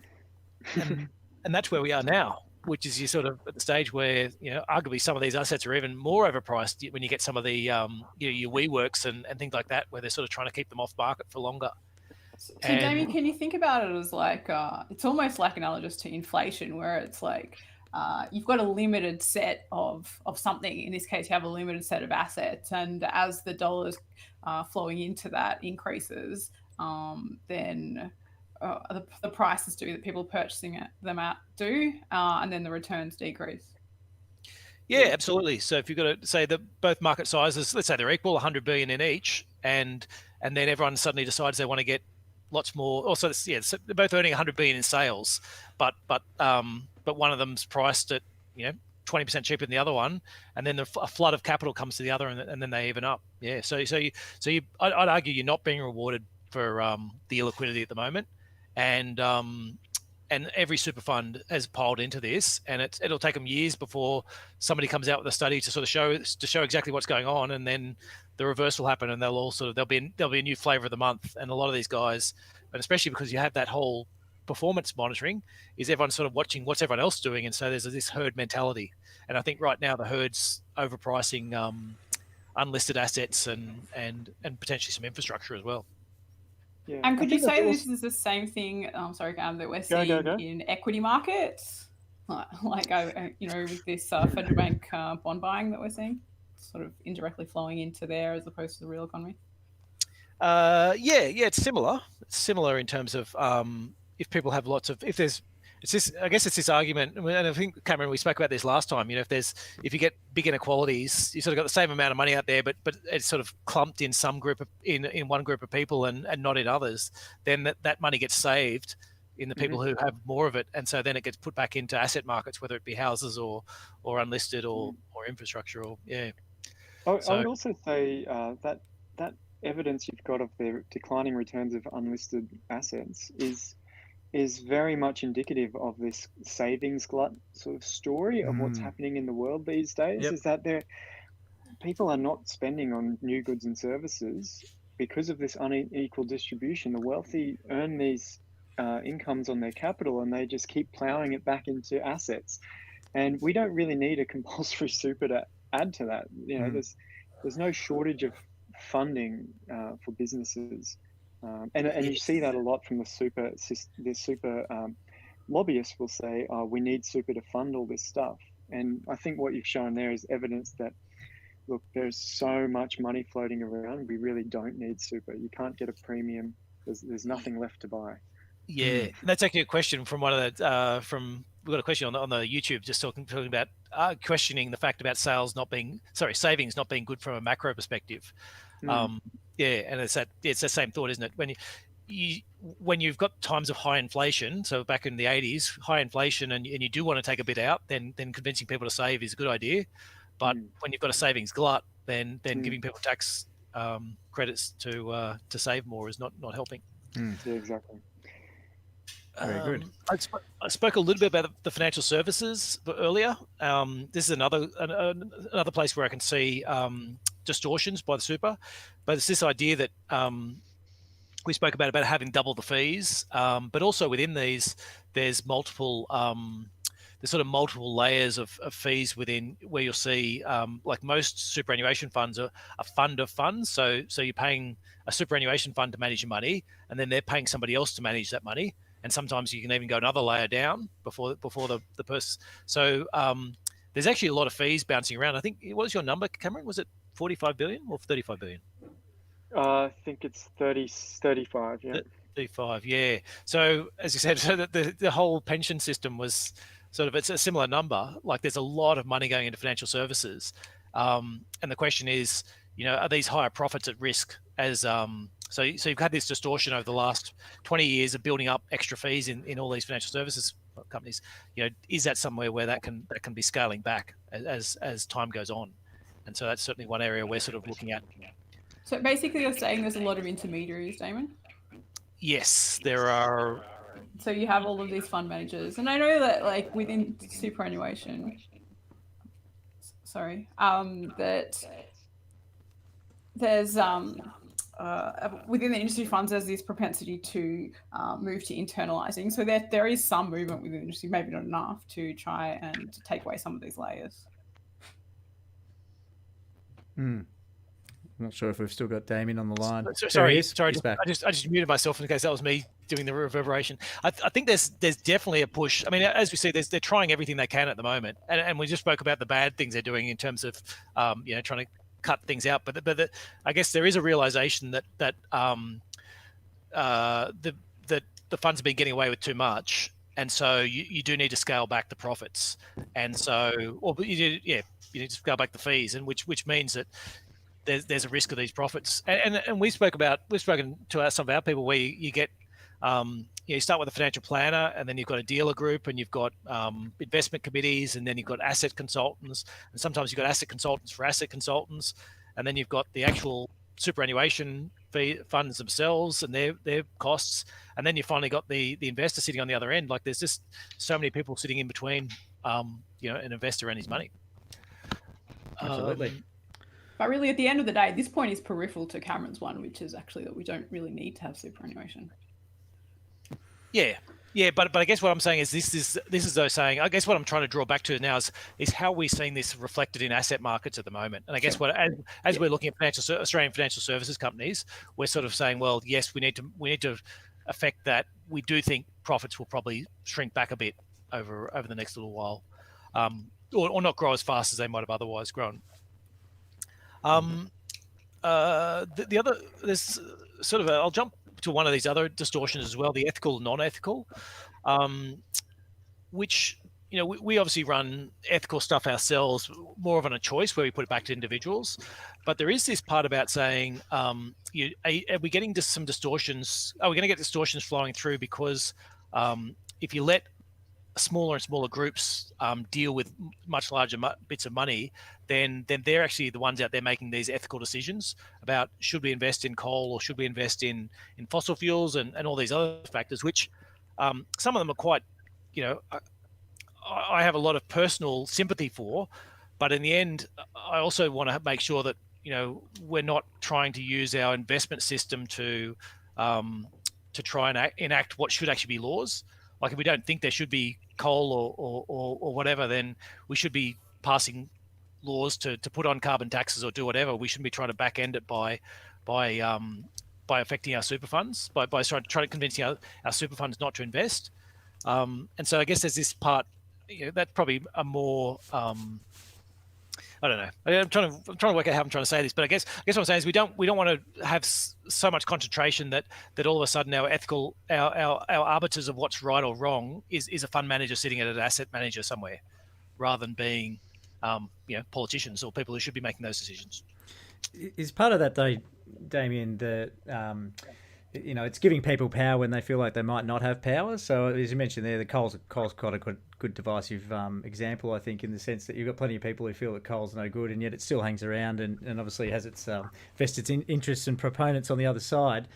and that's where we are now, which is you sort of at the stage where, arguably some of these assets are even more overpriced when you get some of the, your WeWorks and things like that, where they're sort of trying to keep them off market for longer. So Damien, can you think about it as like, it's almost like analogous to inflation, where it's like you've got a limited set of something. In this case, you have a limited set of assets. And as the dollars flowing into that increases, then the prices do that people purchasing them at do, and then the returns decrease. Yeah, absolutely. So if you've got to say that both market sizes, let's say they're equal, 100 billion in each, and then everyone suddenly decides they want to get lots more. Also, so they're both earning 100 billion in sales, but one of them's priced at 20% cheaper than the other one, and then a flood of capital comes to the other, and then they even up. Yeah. So I'd argue you're not being rewarded for the illiquidity at the moment, and and every super fund has piled into this, and it'll take them years before somebody comes out with a study to sort of show exactly what's going on, and then the reverse will happen, and there'll be a new flavor of the month. And a lot of these guys, and especially because you have that whole performance monitoring, is everyone sort of watching what's everyone else doing, and so there's this herd mentality. And I think right now the herd's overpricing unlisted assets and potentially some infrastructure as well. Yeah. And could you say this is the same thing? Sorry, that we're seeing in equity markets, like with this federal bank bond buying that we're seeing, sort of indirectly flowing into there as opposed to the real economy. It's similar. It's similar in terms of if people have lots of I guess it's this argument, and I think, Cameron, we spoke about this last time. If you get big inequalities, you sort of got the same amount of money out there, but it's sort of clumped in some group in one group of people and not in others. Then that money gets saved in the people who have more of it, and so then it gets put back into asset markets, whether it be houses or unlisted or infrastructure or I would also say that evidence you've got of the declining returns of unlisted assets is very much indicative of this savings glut sort of story of what's happening in the world these days. Is that people are not spending on new goods and services because of this unequal distribution. The wealthy earn these incomes on their capital, and they just keep plowing it back into assets. And we don't really need a compulsory super to add to that. There's no shortage of funding for businesses. And you see that a lot from the super lobbyists will say, we need super to fund all this stuff. And I think what you've shown there is evidence that, look, there's so much money floating around, we really don't need super. You can't get a premium. There's nothing left to buy. Yeah, that's actually a question from one of the we got a question on the YouTube just talking about questioning the fact about savings not being good from a macro perspective. And it's the same thought, isn't it? When you've got times of high inflation, so back in the 80s, high inflation, and you do want to take a bit out, then convincing people to save is a good idea. But when you've got a savings glut, then giving people tax credits to save more is not helping. Yeah, exactly. Very good. I spoke a little bit about the financial services earlier. This is another place where I can see distortions by the super, but it's this idea that we spoke about having double the fees, but also within these, there's multiple layers of fees within, where you'll see like most superannuation funds are a fund of funds. So you're paying a superannuation fund to manage your money, and then they're paying somebody else to manage that money. And sometimes you can even go another layer down before the person. So there's actually a lot of fees bouncing around. I think, what was your number, Cameron? Was it 45 billion or 35 billion? I think it's 35, yeah. 35, yeah. So as you said, so the whole pension system was it's a similar number. Like, there's a lot of money going into financial services. And the question is, are these higher profits at risk as so you've had this distortion over the last 20 years of building up extra fees in all these financial services companies. Is that somewhere where that can be scaling back as time goes on? And so that's certainly one area we're sort of looking at. So basically you're saying there's a lot of intermediaries, Damien? Yes, there are. So you have all of these fund managers, and I know that like within superannuation, that there's within the industry funds, there's this propensity to move to internalizing. So there is some movement within the industry, maybe not enough, to try and take away some of these layers. I'm not sure if we've still got Damien on the line. Sorry, I just muted myself in case that was me doing the reverberation. I think there's definitely a push. I mean, as we see, they're trying everything they can at the moment, and we just spoke about the bad things they're doing in terms of trying to cut things out. But I guess there is a realization that the funds have been getting away with too much, and so you do need to scale back the profits, and so you need to scale back the fees, and which means that there's a risk of these profits. And we've spoken to some of our people where you get you start with a financial planner, and then you've got a dealer group, and you've got investment committees, and then you've got asset consultants, and sometimes you've got asset consultants for asset consultants, and then you've got the actual superannuation funds themselves and their costs, and then you finally got the investor sitting on the other end. Like there's just so many people sitting in between, an investor and his money. Absolutely. But really, at the end of the day, this point is peripheral to Cameron's one, which is actually that we don't really need to have superannuation. Yeah, but I guess what I'm saying is this is though saying, I guess what I'm trying to draw back to now is how we're seeing this reflected in asset markets at the moment. And I guess as we're looking at Australian financial services companies, we're sort of saying, well, yes, we need to affect that. We do think profits will probably shrink back a bit over the next little while, or not grow as fast as they might have otherwise grown. The other, there's sort of I'll jump to one of these other distortions as well, the ethical and non-ethical, which, we obviously run ethical stuff ourselves, more of on a choice where we put it back to individuals. But there is this part about saying, are we getting just some distortions? Are we going to get distortions flowing through because if you let smaller and smaller groups deal with much larger bits of money, then they're actually the ones out there making these ethical decisions about should we invest in coal or should we invest in fossil fuels and all these other factors, which some of them are quite, I have a lot of personal sympathy for, but in the end, I also want to make sure that, we're not trying to use our investment system to try and enact what should actually be laws. Like if we don't think there should be coal or whatever, then we should be passing laws to put on carbon taxes or do whatever. We shouldn't be trying to back end it by affecting our super funds, by trying to convince our super funds not to invest. And so I guess there's this part, that's probably a more I don't know. I'm trying to work out how I'm trying to say this, but I guess what I'm saying is we don't want to have so much concentration that all of a sudden our ethical, our arbiters of what's right or wrong is a fund manager sitting at an asset manager somewhere, rather than being politicians or people who should be making those decisions. Is part of that though, Damien, that it's giving people power when they feel like they might not have power. So as you mentioned there, the coal's quite a good divisive example, I think, in the sense that you've got plenty of people who feel that coal's no good, and yet it still hangs around and obviously has its vested interests and proponents on the other side.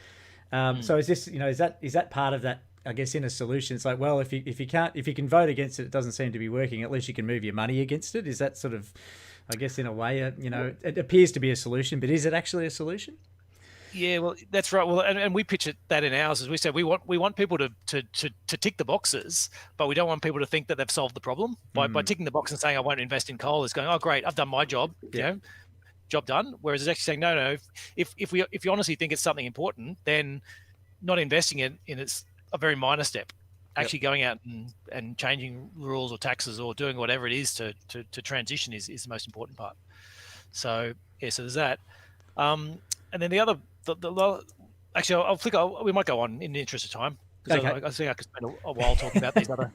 So is this, is that part of that? I guess in a solution, it's like, well, if you can vote against it, it doesn't seem to be working. At least you can move your money against it. Is that sort of, I guess, in a way, it appears to be a solution, but is it actually a solution? Yeah, well, that's right. Well, and we pitch it that in ours, as we said, we want people to tick the boxes, but we don't want people to think that they've solved the problem by ticking the box and saying I won't invest in coal. Is going, oh great, I've done my job, job done. Whereas it's actually saying no. If you honestly think it's something important, then not investing in it's a very minor step. Actually going out and changing rules or taxes or doing whatever it is to transition is the most important part. So so there's that. And then the other. Actually, we might go on in the interest of time. Okay. I think I could spend a while talking about these other.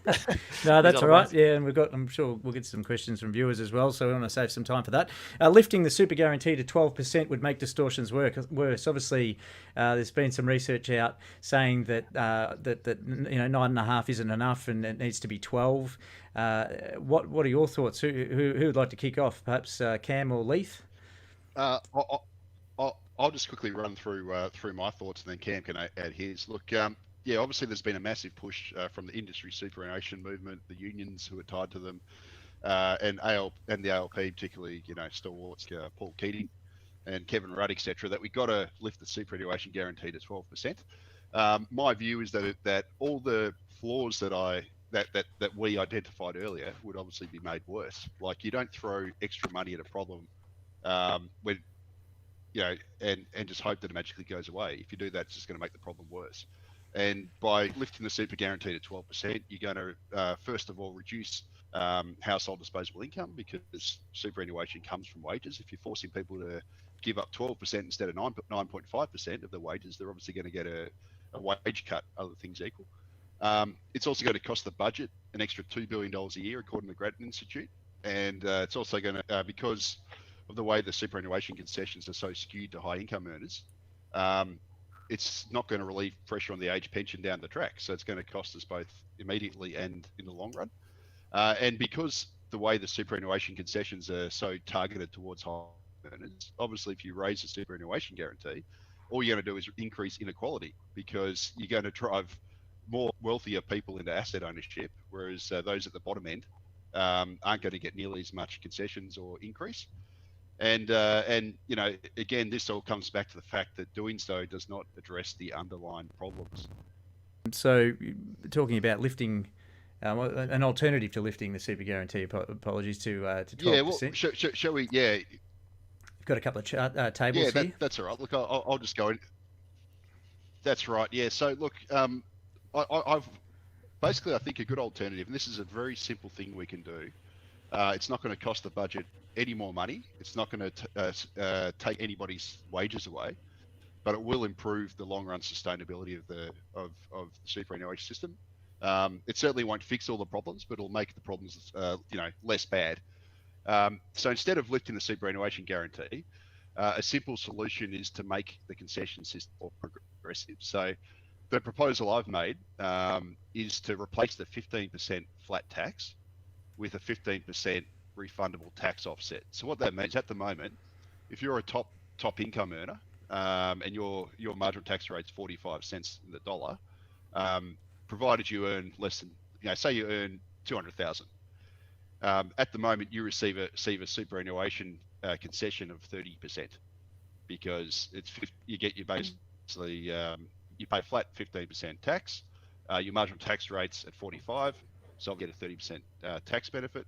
No, that's all right. Ones. Yeah, and I'm sure we'll get some questions from viewers as well. So we want to save some time for that. Lifting the super guarantee to 12% would make distortions worse. Obviously, there's been some research out saying that 9.5 isn't enough and it needs to be 12. What are your thoughts? Who would like to kick off? Perhaps Cam or Leith? I'll just quickly run through my thoughts, and then Cam can add his. Look, obviously there's been a massive push from the industry superannuation movement, the unions who are tied to them, and the ALP, particularly, stalwarts Paul Keating and Kevin Rudd, etc., that we've got to lift the superannuation guarantee to 12%. My view is that all the flaws that we identified earlier would obviously be made worse. Like, you don't throw extra money at a problem when and just hope that it magically goes away. If you do that, it's just going to make the problem worse. And by lifting the super guarantee to 12%, you're going to, first of all, reduce household disposable income, because superannuation comes from wages. If you're forcing people to give up 12% instead of 9.5% of their wages, they're obviously going to get a wage cut, other things equal. It's also going to cost the budget an extra $2 billion a year, according to the Grattan Institute. And it's also going to, because of the way the superannuation concessions are so skewed to high income earners, it's not going to relieve pressure on the age pension down the track. So it's going to cost us both immediately and in the long run. And because the way the superannuation concessions are so targeted towards high earners. Obviously, if you raise the superannuation guarantee, all you're going to do is increase inequality, because you're going to drive more wealthier people into asset ownership, whereas those at the bottom end aren't going to get nearly as much concessions or increase. And you know, again, this all comes back to the fact that doing so does not address the underlying problems. So, talking about lifting, an alternative to lifting the super guarantee, apologies, to 12%. Yeah, well, shall we? Yeah, We've got a couple of tables here. That's all right. Look, I'll just go in. That's right. Yeah. So look, I've basically, I think a good alternative, and this is a very simple thing we can do. It's not going to cost the budget any more money. It's not going to take anybody's wages away, but it will improve the long-run sustainability of the superannuation system. It certainly won't fix all the problems, but it'll make the problems, you know, less bad. So instead of lifting the superannuation guarantee, a simple solution is to make the concession system more progressive. So the proposal I've made is to replace the 15% flat tax with a 15% refundable tax offset. So what that means, at the moment, if you're a top income earner and your marginal tax rate's 45 cents in the dollar, provided you earn less than, you know, say you earn 200,000. At the moment, you receive a superannuation concession of 30%, because you get your basically you pay flat 15% tax. Your marginal tax rate's at 45, so I'll get a 30% tax benefit.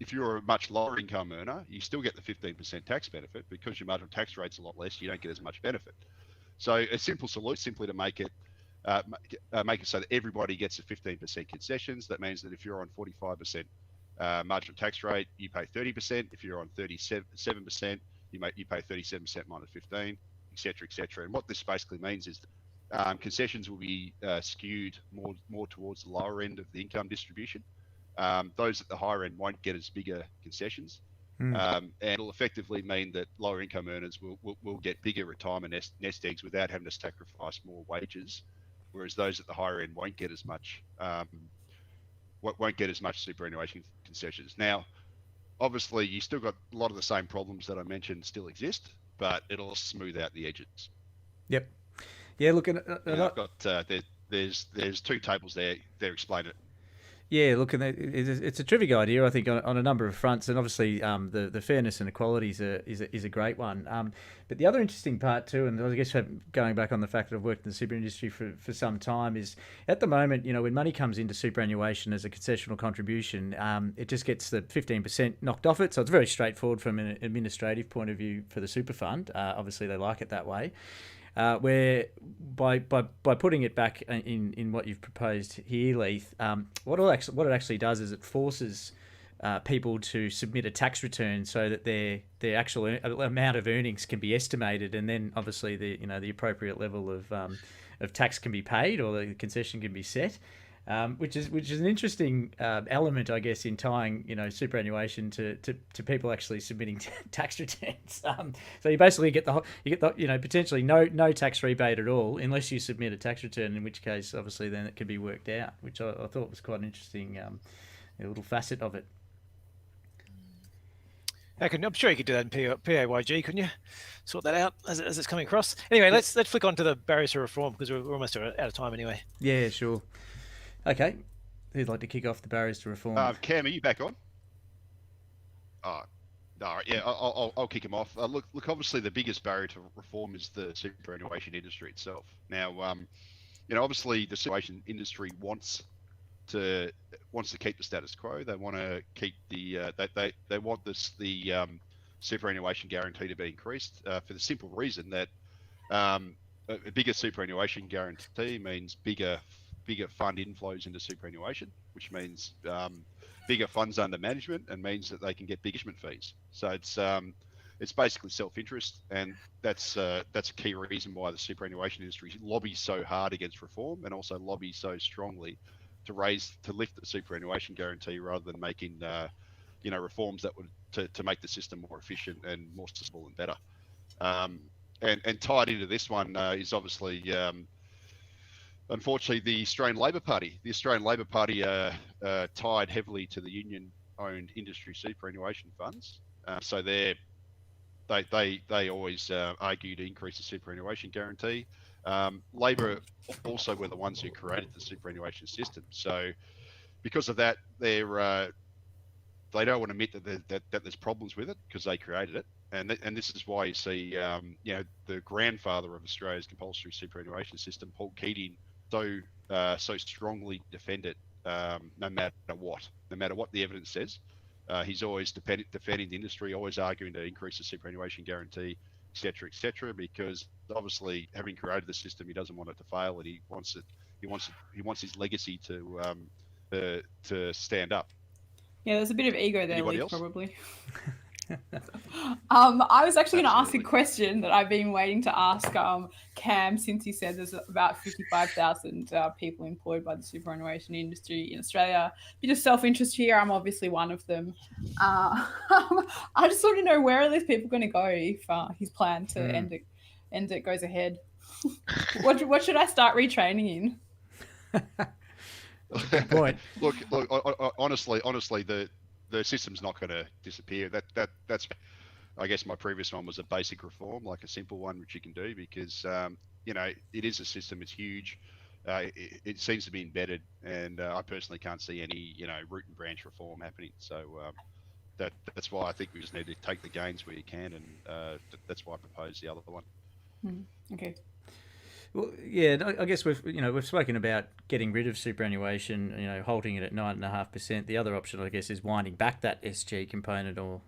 If you're a much lower income earner, you still get the 15% tax benefit, because your marginal tax rate's a lot less. You don't get as much benefit. So a simple solution, simply to make it so that everybody gets a 15% concessions. That means that if you're on 45% marginal tax rate, you pay 30%. If you're on 37%, you pay 37% minus 15, etc., etc. And what this basically means is that concessions will be skewed more towards the lower end of the income distribution. Those at the higher end won't get as bigger concessions. And it'll effectively mean that lower income earners will get bigger retirement nest eggs without having to sacrifice more wages, whereas those at the higher end won't get as much superannuation concessions. Now, obviously, you still got a lot of the same problems that I mentioned still exist, but it'll smooth out the edges. Yep. Yeah. Look, I've got there's two tables there. They explain it. Yeah, look, and it's a terrific idea, I think, on a number of fronts, and obviously the fairness and equality is a great one. But the other interesting part too, and I guess going back on the fact that I've worked in the super industry for some time, is at the moment, you know, when money comes into superannuation as a concessional contribution, it just gets the 15% knocked off it. So it's very straightforward from an administrative point of view for the super fund. Obviously, they like it that way. Where by putting it back in what you've proposed here, Leith, what it actually does is it forces people to submit a tax return so that their actual amount of earnings can be estimated, and then obviously the appropriate level of tax can be paid, or the concession can be set. Which is an interesting element, I guess, in tying superannuation to people actually submitting tax returns. So you basically get the potentially no tax rebate at all unless you submit a tax return, in which case obviously then it can be worked out, which I thought was quite an interesting little facet of it. I'm sure you could do that in PAYG, couldn't you? Sort that out as it's coming across. Anyway, let's flick on to the barriers to reform, because we're almost out of time anyway. Yeah, sure. Okay, who'd like to kick off the barriers to reform? Cam, are you back on? All right, yeah, I'll kick him off. Look, obviously the biggest barrier to reform is the superannuation industry itself. Now, obviously the superannuation industry wants to keep the status quo. They want to keep the they want the superannuation guarantee to be increased for the simple reason that a bigger superannuation guarantee means bigger fund inflows into superannuation, which means bigger funds under management, and means that they can get big management fees. So it's basically self-interest, and that's a key reason why the superannuation industry lobbies so hard against reform, and also lobbies so strongly to lift the superannuation guarantee, rather than making reforms that would to make the system more efficient and more sustainable and better. And tied into this one is obviously. Unfortunately, the Australian Labor Party tied heavily to the union-owned industry superannuation funds, So they always argue to increase the superannuation guarantee. Labor also were the ones who created the superannuation system. So because of that, they don't want to admit that there's problems with it because they created it. And this is why you see, the grandfather of Australia's compulsory superannuation system, Paul Keating, so strongly defend it, no matter what the evidence says. He's always defending the industry, always arguing to increase the superannuation guarantee, et cetera, because obviously, having created the system, he doesn't want it to fail, and he wants his legacy to stand up. Yeah, there's a bit of ego there, Anybody Leith, else? probably. I was actually going to ask a question that I've been waiting to ask Cam, since he said there's about 55,000 people employed by the superannuation industry in Australia. Bit of self-interest here. I'm obviously one of them. I just want to know, where are these people going to go if his plan to end it goes ahead? What should I start retraining in? Good point. Look. Honestly, the system's not going to disappear. That's, I guess my previous one was a basic reform, like a simple one which you can do, because it is a system. It's huge. It seems to be embedded, and I personally can't see any root and branch reform happening. So that's why I think we just need to take the gains where you can, and that's why I proposed the other one. Okay. Well, yeah, I guess we've spoken about getting rid of superannuation, halting it at 9.5%. The other option, I guess, is winding back that SG component, or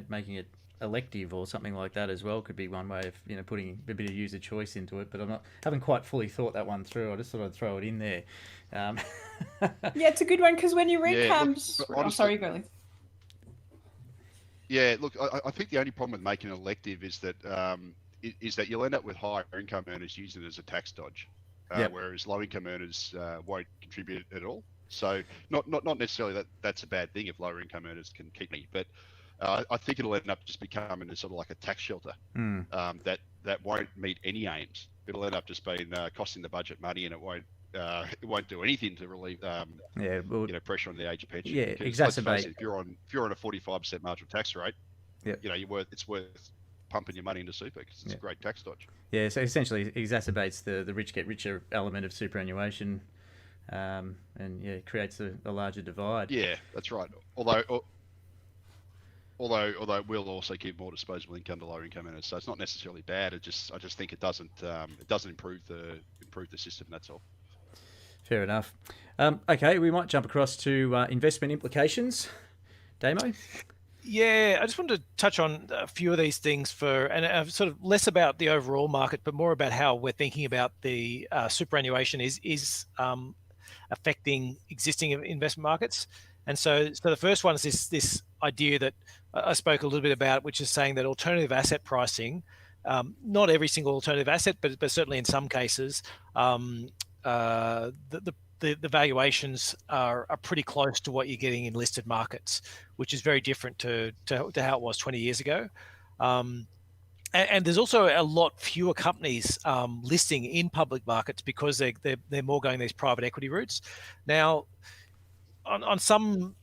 making it elective or something like that as well. Could be one way of putting a bit of user choice into it. But haven't quite fully thought that one through. I just thought I'd throw it in there. Yeah, it's a good one, because when you read Cam's, sorry, go Leith. Yeah, look, I think the only problem with making it elective is that you'll end up with higher income earners using it as a tax dodge, whereas low income earners won't contribute at all. So not necessarily that's a bad thing if lower income earners can keep money, but I think it'll end up just becoming a sort of like a tax shelter that won't meet any aims. It'll end up just being costing the budget money, and it won't do anything to relieve pressure on the age of pension. Yeah, exacerbate. If you're on a 45% marginal tax rate, it's worth pumping your money into super because it's a great tax dodge. Yeah, so essentially exacerbates the rich get richer element of superannuation, and creates a larger divide. Yeah, that's right. Although it will also give more disposable income to lower income earners, so it's not necessarily bad. I just think it doesn't improve the system. That's all. Fair enough. Okay, we might jump across to investment implications. Damo? Yeah, I just wanted to touch on a few of these things and sort of less about the overall market, but more about how we're thinking about the superannuation is affecting existing investment markets. And so the first one is this idea that I spoke a little bit about, which is saying that alternative asset pricing, not every single alternative asset, but certainly in some cases, the valuations are pretty close to what you're getting in listed markets, which is very different to how it was 20 years ago. And there's also a lot fewer companies listing in public markets because they're more going these private equity routes. Now, on some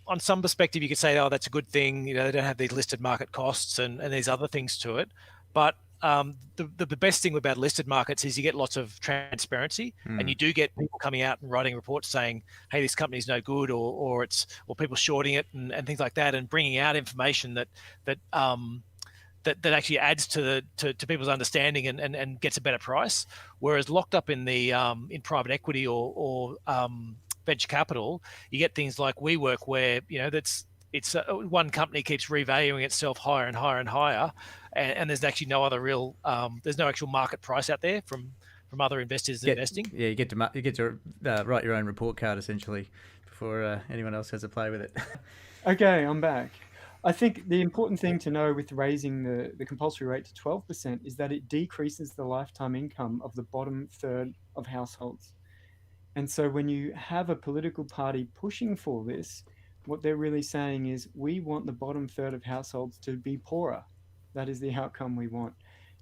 perspective, you could say, oh, that's a good thing. They don't have these listed market costs and these other things to it. But the best thing about listed markets is you get lots of transparency, and you do get people coming out and writing reports saying, hey, this company's no good, or people shorting it and things like that, and bringing out information that actually adds to people's understanding and gets a better price. Whereas locked up in the in private equity or venture capital, you get things like WeWork, where it's one company keeps revaluing itself higher and higher and higher, and there's actually no other real there's no actual market price out there from other investors investing. Yeah, you get to write your own report card essentially before anyone else has a play with it. Okay, I'm back. I think the important thing to know with raising the compulsory rate to 12% is that it decreases the lifetime income of the bottom third of households. And so when you have a political party pushing for this, what they're really saying is, we want the bottom third of households to be poorer. That is the outcome we want.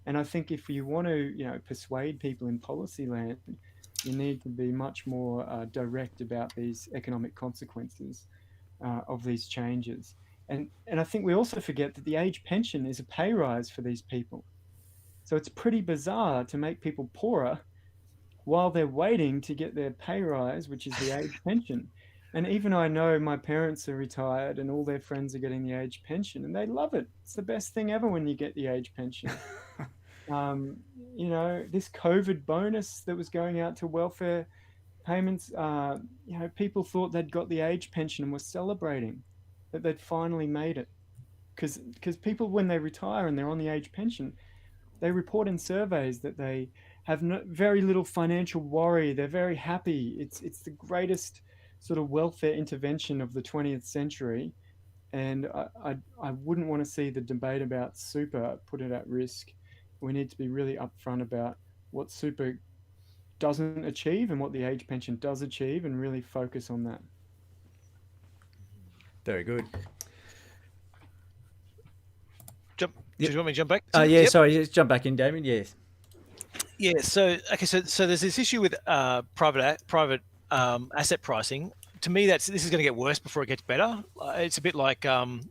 And I think if you want to, persuade people in policy land, you need to be much more direct about these economic consequences of these changes. And I think we also forget that the age pension is a pay rise for these people. So it's pretty bizarre to make people poorer while they're waiting to get their pay rise, which is the age pension. And even I know my parents are retired and all their friends are getting the age pension and they love it. It's the best thing ever when you get the age pension. This COVID bonus that was going out to welfare payments, people thought they'd got the age pension and were celebrating that they'd finally made it. Because people, when they retire and they're on the age pension, they report in surveys that they have very little financial worry. They're very happy. It's the greatest sort of welfare intervention of the 20th century. And I wouldn't want to see the debate about super put it at risk. We need to be really upfront about what super doesn't achieve and what the age pension does achieve and really focus on that. Very good. Do you want me to jump back? Sorry, just jump back in, Damien. Yes. Yeah. So there's this issue with private asset pricing. To me, this is going to get worse before it gets better. It's a bit like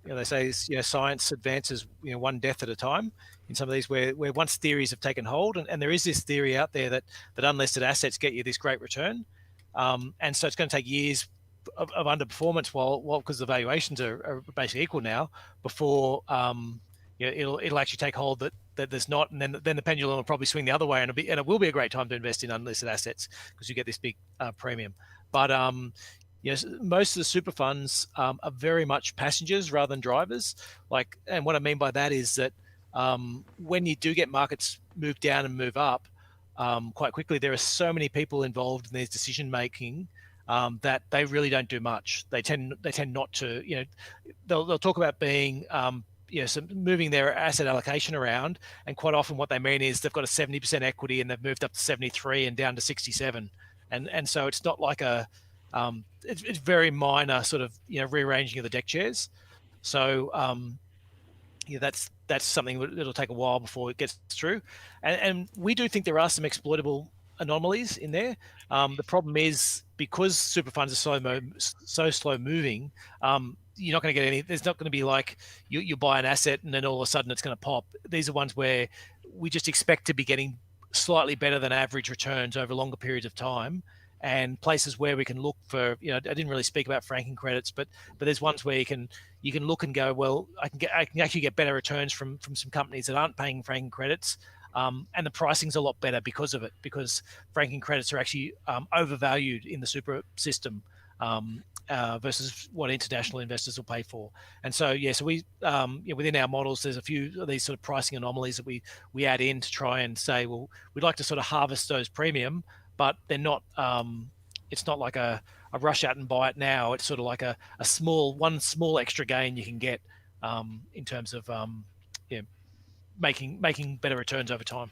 they say science advances one death at a time. In some of these, where once theories have taken hold, and there is this theory out there that unlisted assets get you this great return, and so it's going to take years of underperformance while because the valuations are basically equal now before it'll actually take hold that there's not, and then the pendulum will probably swing the other way, and it will be a great time to invest in unlisted assets because you get this big premium. But yes, most of the super funds are very much passengers rather than drivers. And what I mean by that is that when you do get markets move down and move up quite quickly, there are so many people involved in these decision making that they really don't do much. They tend not to. They'll talk about being so moving their asset allocation around, and quite often what they mean is they've got a 70% equity and they've moved up to 73 and down to 67, and so it's not like it's very minor sort of rearranging of the deck chairs. So that's something that'll take a while before it gets through, and we do think there are some exploitable anomalies in there. The problem is because super funds are so slow moving, you're not going to get any. There's not going to be like you buy an asset and then all of a sudden it's going to pop. These are ones where we just expect to be getting slightly better than average returns over longer periods of time, and places where we can look for. I didn't really speak about franking credits, but there's ones where you can look and go, well, I can actually get better returns from some companies that aren't paying franking credits. And the pricing's a lot better because of it, because franking credits are actually overvalued in the super system versus what international investors will pay for. And so, so we, within our models, there's a few of these sort of pricing anomalies that we add in to try and say, well, we'd like to sort of harvest those premium, but they're not, it's not like a rush out and buy it now. It's sort of like one small extra gain you can get in terms of, making better returns over time.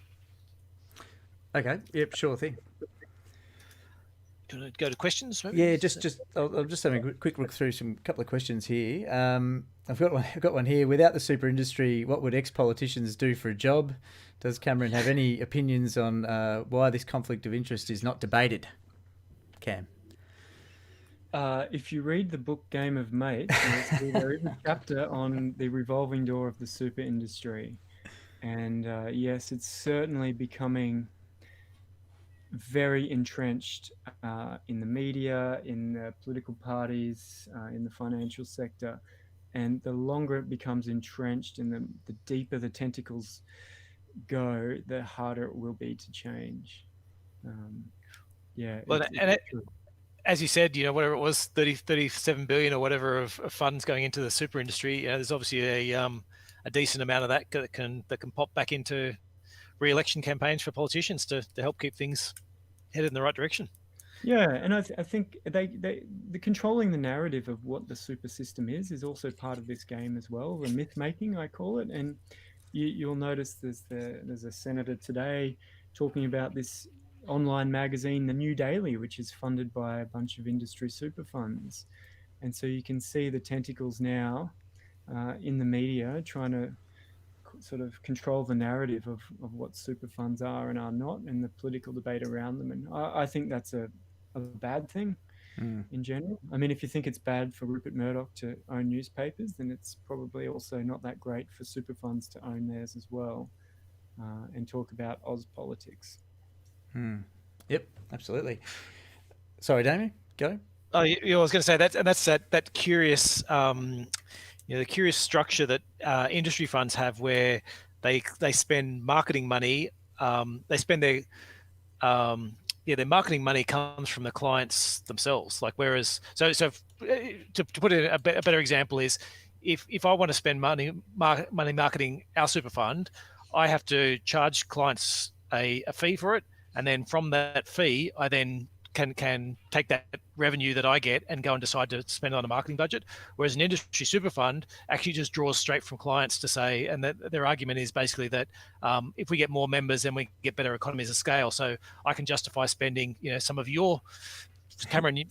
Okay. Yep. Sure thing. Do you want to go to questions? Maybe? Yeah. I'm just having a quick look through some couple of questions here. I've got one here. Without the super industry, what would ex-politicians do for a job? Does Cameron have any opinions on why this conflict of interest is not debated? Cam. If you read the book Game of Mates, there is a chapter on the revolving door of the super industry. And yes, it's certainly becoming very entrenched in the media, in the political parties, in the financial sector. And the longer it becomes entrenched and the deeper the tentacles go, the harder it will be to change. As you said, whatever it was, 37 billion or whatever of funds going into the super industry, there's obviously a decent amount of that can pop back into re-election campaigns for politicians to help keep things headed in the right direction. Yeah, and I think the controlling the narrative of what the super system is also part of this game as well. The myth making, I call it, and you'll notice there's a senator today talking about this online magazine, The New Daily, which is funded by a bunch of industry super funds, and so you can see the tentacles now in the media trying to sort of control the narrative of what super funds are and are not, and the political debate around them. And I think that's a bad thing. in general. I mean, if you think it's bad for Rupert Murdoch to own newspapers, then it's probably also not that great for super funds to own theirs as well, and talk about Oz politics. Yep, absolutely. Sorry, Damien, go. Oh, I was going to say that's that curious, the curious structure that industry funds have, where they spend marketing money. They spend their marketing money comes from the clients themselves. Like, whereas to put it a better example is, if I want to spend money marketing our super fund, I have to charge clients a fee for it, and then from that fee, I then can take that revenue that I get and go and decide to spend it on a marketing budget. Whereas an industry super fund actually just draws straight from clients to say, and their argument is basically that if we get more members, then we get better economies of scale. So I can justify spending, some of your, Cameron,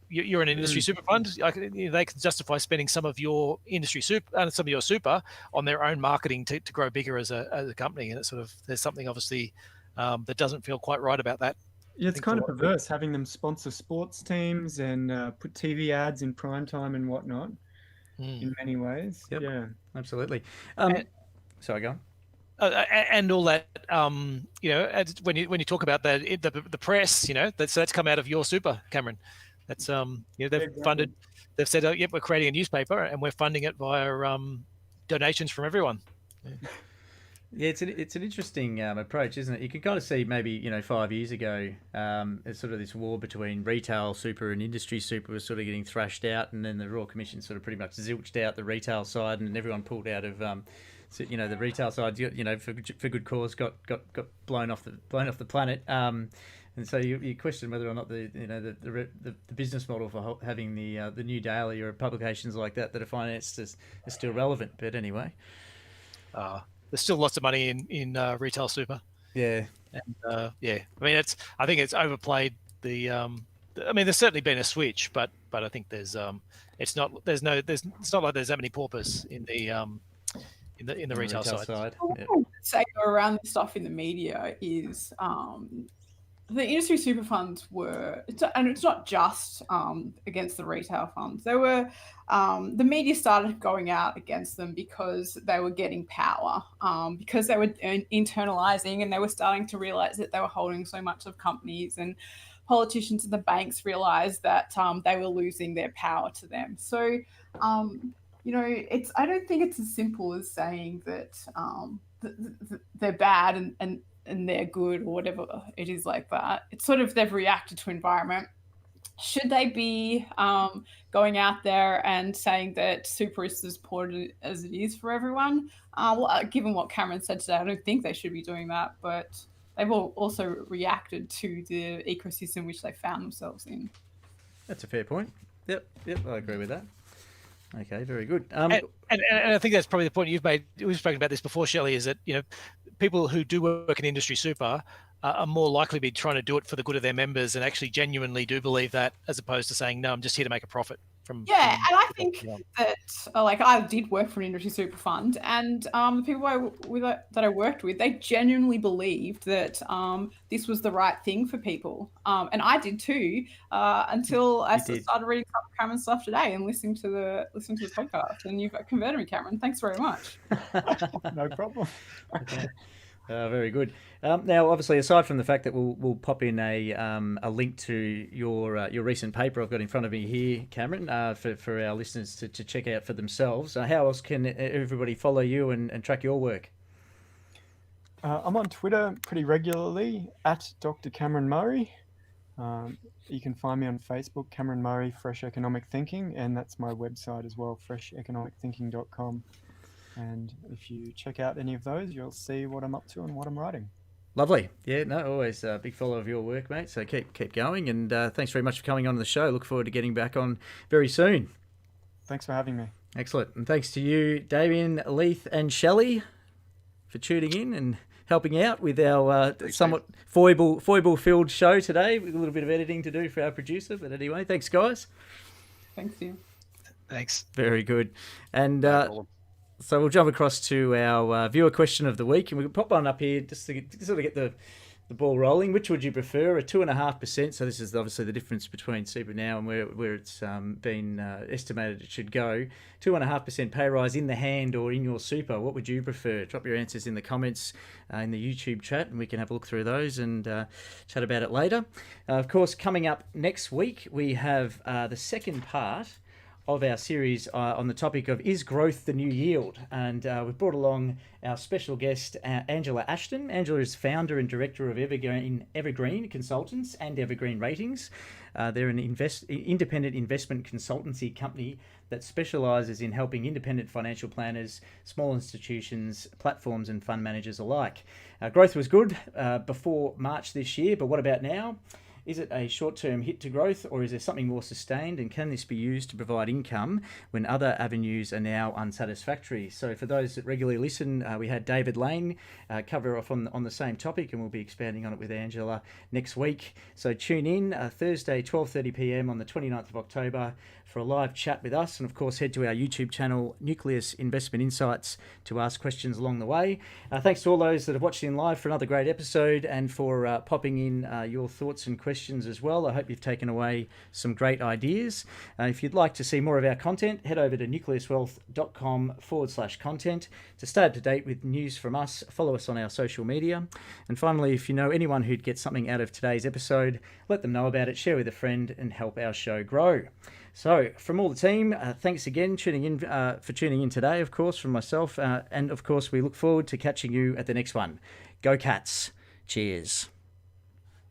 you're an industry super fund. They can justify spending some of your industry super, some of your super on their own marketing to grow bigger as a company. And it's sort of, there's something obviously that doesn't feel quite right about that. Yeah, it's kind of perverse having them sponsor sports teams and put TV ads in prime time and whatnot. In many ways. Yep. Yeah, absolutely. Sorry, go on. And all that, when you talk about the press, that's come out of your super, Cameron. That's they've funded. They've said, yep, we're creating a newspaper and we're funding it via donations from everyone. Yeah, it's an interesting approach, isn't it? You can kind of see maybe 5 years ago, it's sort of this war between retail super and industry super was sort of getting thrashed out, and then the Royal Commission sort of pretty much zilched out the retail side, and everyone pulled out of the retail side, for good cause, got blown off the planet. And so you question whether or not the business model for having the new daily or publications like that are financed is still relevant. But anyway. There's still lots of money in retail super. Yeah, and I mean, I think it's overplayed the. I mean, there's certainly been a switch, but I think there's it's not like there's that many paupers in the retail side. What I would say around the stuff in the media is the industry super funds and it's not just against the retail funds. They were, the media started going out against them because they were getting power, because they were internalizing, and they were starting to realize that they were holding so much of companies, and politicians and the banks realized that they were losing their power to them. So, I don't think it's as simple as saying that they're bad and they're good or whatever it is like that. It's sort of they've reacted to environment. Should they be going out there and saying that super is as important as it is for everyone? Given what Cameron said today, I don't think they should be doing that, but they've also reacted to the ecosystem which they found themselves in. That's a fair point. Yep, I agree with that. Okay, very good. And I think that's probably the point you've made. We've spoken about this before, Shelley, is that people who do work in industry super are more likely to be trying to do it for the good of their members and actually genuinely do believe that, as opposed to saying, no, I'm just here to make a profit. And I think that I did work for an industry super fund, and the people that I worked with, they genuinely believed that this was the right thing for people, and I did too, until I started reading some of Cameron's stuff today and listening to the podcast. And you've converted me, Cameron. Thanks very much. No problem. Okay. Very good. Now, obviously, aside from the fact that we'll pop in a link to your recent paper I've got in front of me here, Cameron, for our listeners to check out for themselves. How else can everybody follow you and track your work? I'm on Twitter pretty regularly at Dr. Cameron Murray. You can find me on Facebook, Cameron Murray, Fresh Economic Thinking, and that's my website as well, fresheconomicthinking.com. And if you check out any of those, you'll see what I'm up to and what I'm writing. Lovely. Yeah, no, always a big follower of your work, mate. So keep going. And thanks very much for coming on the show. Look forward to getting back on very soon. Thanks for having me. Excellent. And thanks to you, Damien, Leith and Shelley, for tuning in and helping out with our somewhat foible-filled show today, with a little bit of editing to do for our producer. But anyway, thanks, guys. Thanks, you. Thanks. Very good. And so we'll jump across to our viewer question of the week, and we'll pop one up here just to sort of get the ball rolling. Which would you prefer, a 2.5%? So this is obviously the difference between super now and where it's been estimated it should go. 2.5% pay rise in the hand or in your super. What would you prefer? Drop your answers in the comments in the YouTube chat, and we can have a look through those and chat about it later. Of course, coming up next week, we have the second part of our series on the topic of is growth the new yield, and we've brought along our special guest Angela Ashton. Angela is founder and director of Evergreen Consultants and Evergreen Ratings. They're an independent investment consultancy company that specialises in helping independent financial planners, small institutions, platforms and fund managers alike. Growth was good before March this year, but what about now? Is it a short-term hit to growth, or is there something more sustained, and can this be used to provide income when other avenues are now unsatisfactory? So for those that regularly listen, we had David Lane cover off on the same topic, and we'll be expanding on it with Angela next week. So tune in Thursday, 12:30 p.m. on the 29th of October for a live chat with us, and of course head to our YouTube channel, Nucleus Investment Insights, to ask questions along the way. Thanks to all those that have watched in live for another great episode, and for popping in your thoughts and questions as well. I hope you've taken away some great ideas. If you'd like to see more of our content, head over to nucleuswealth.com/content to stay up to date with news from us. Follow us on our social media. And finally, if you know anyone who'd get something out of today's episode, let them know about it, share with a friend, and help our show grow. So from all the team, thanks again for tuning in today, of course, from myself. And of course, we look forward to catching you at the next one. Go Cats. Cheers.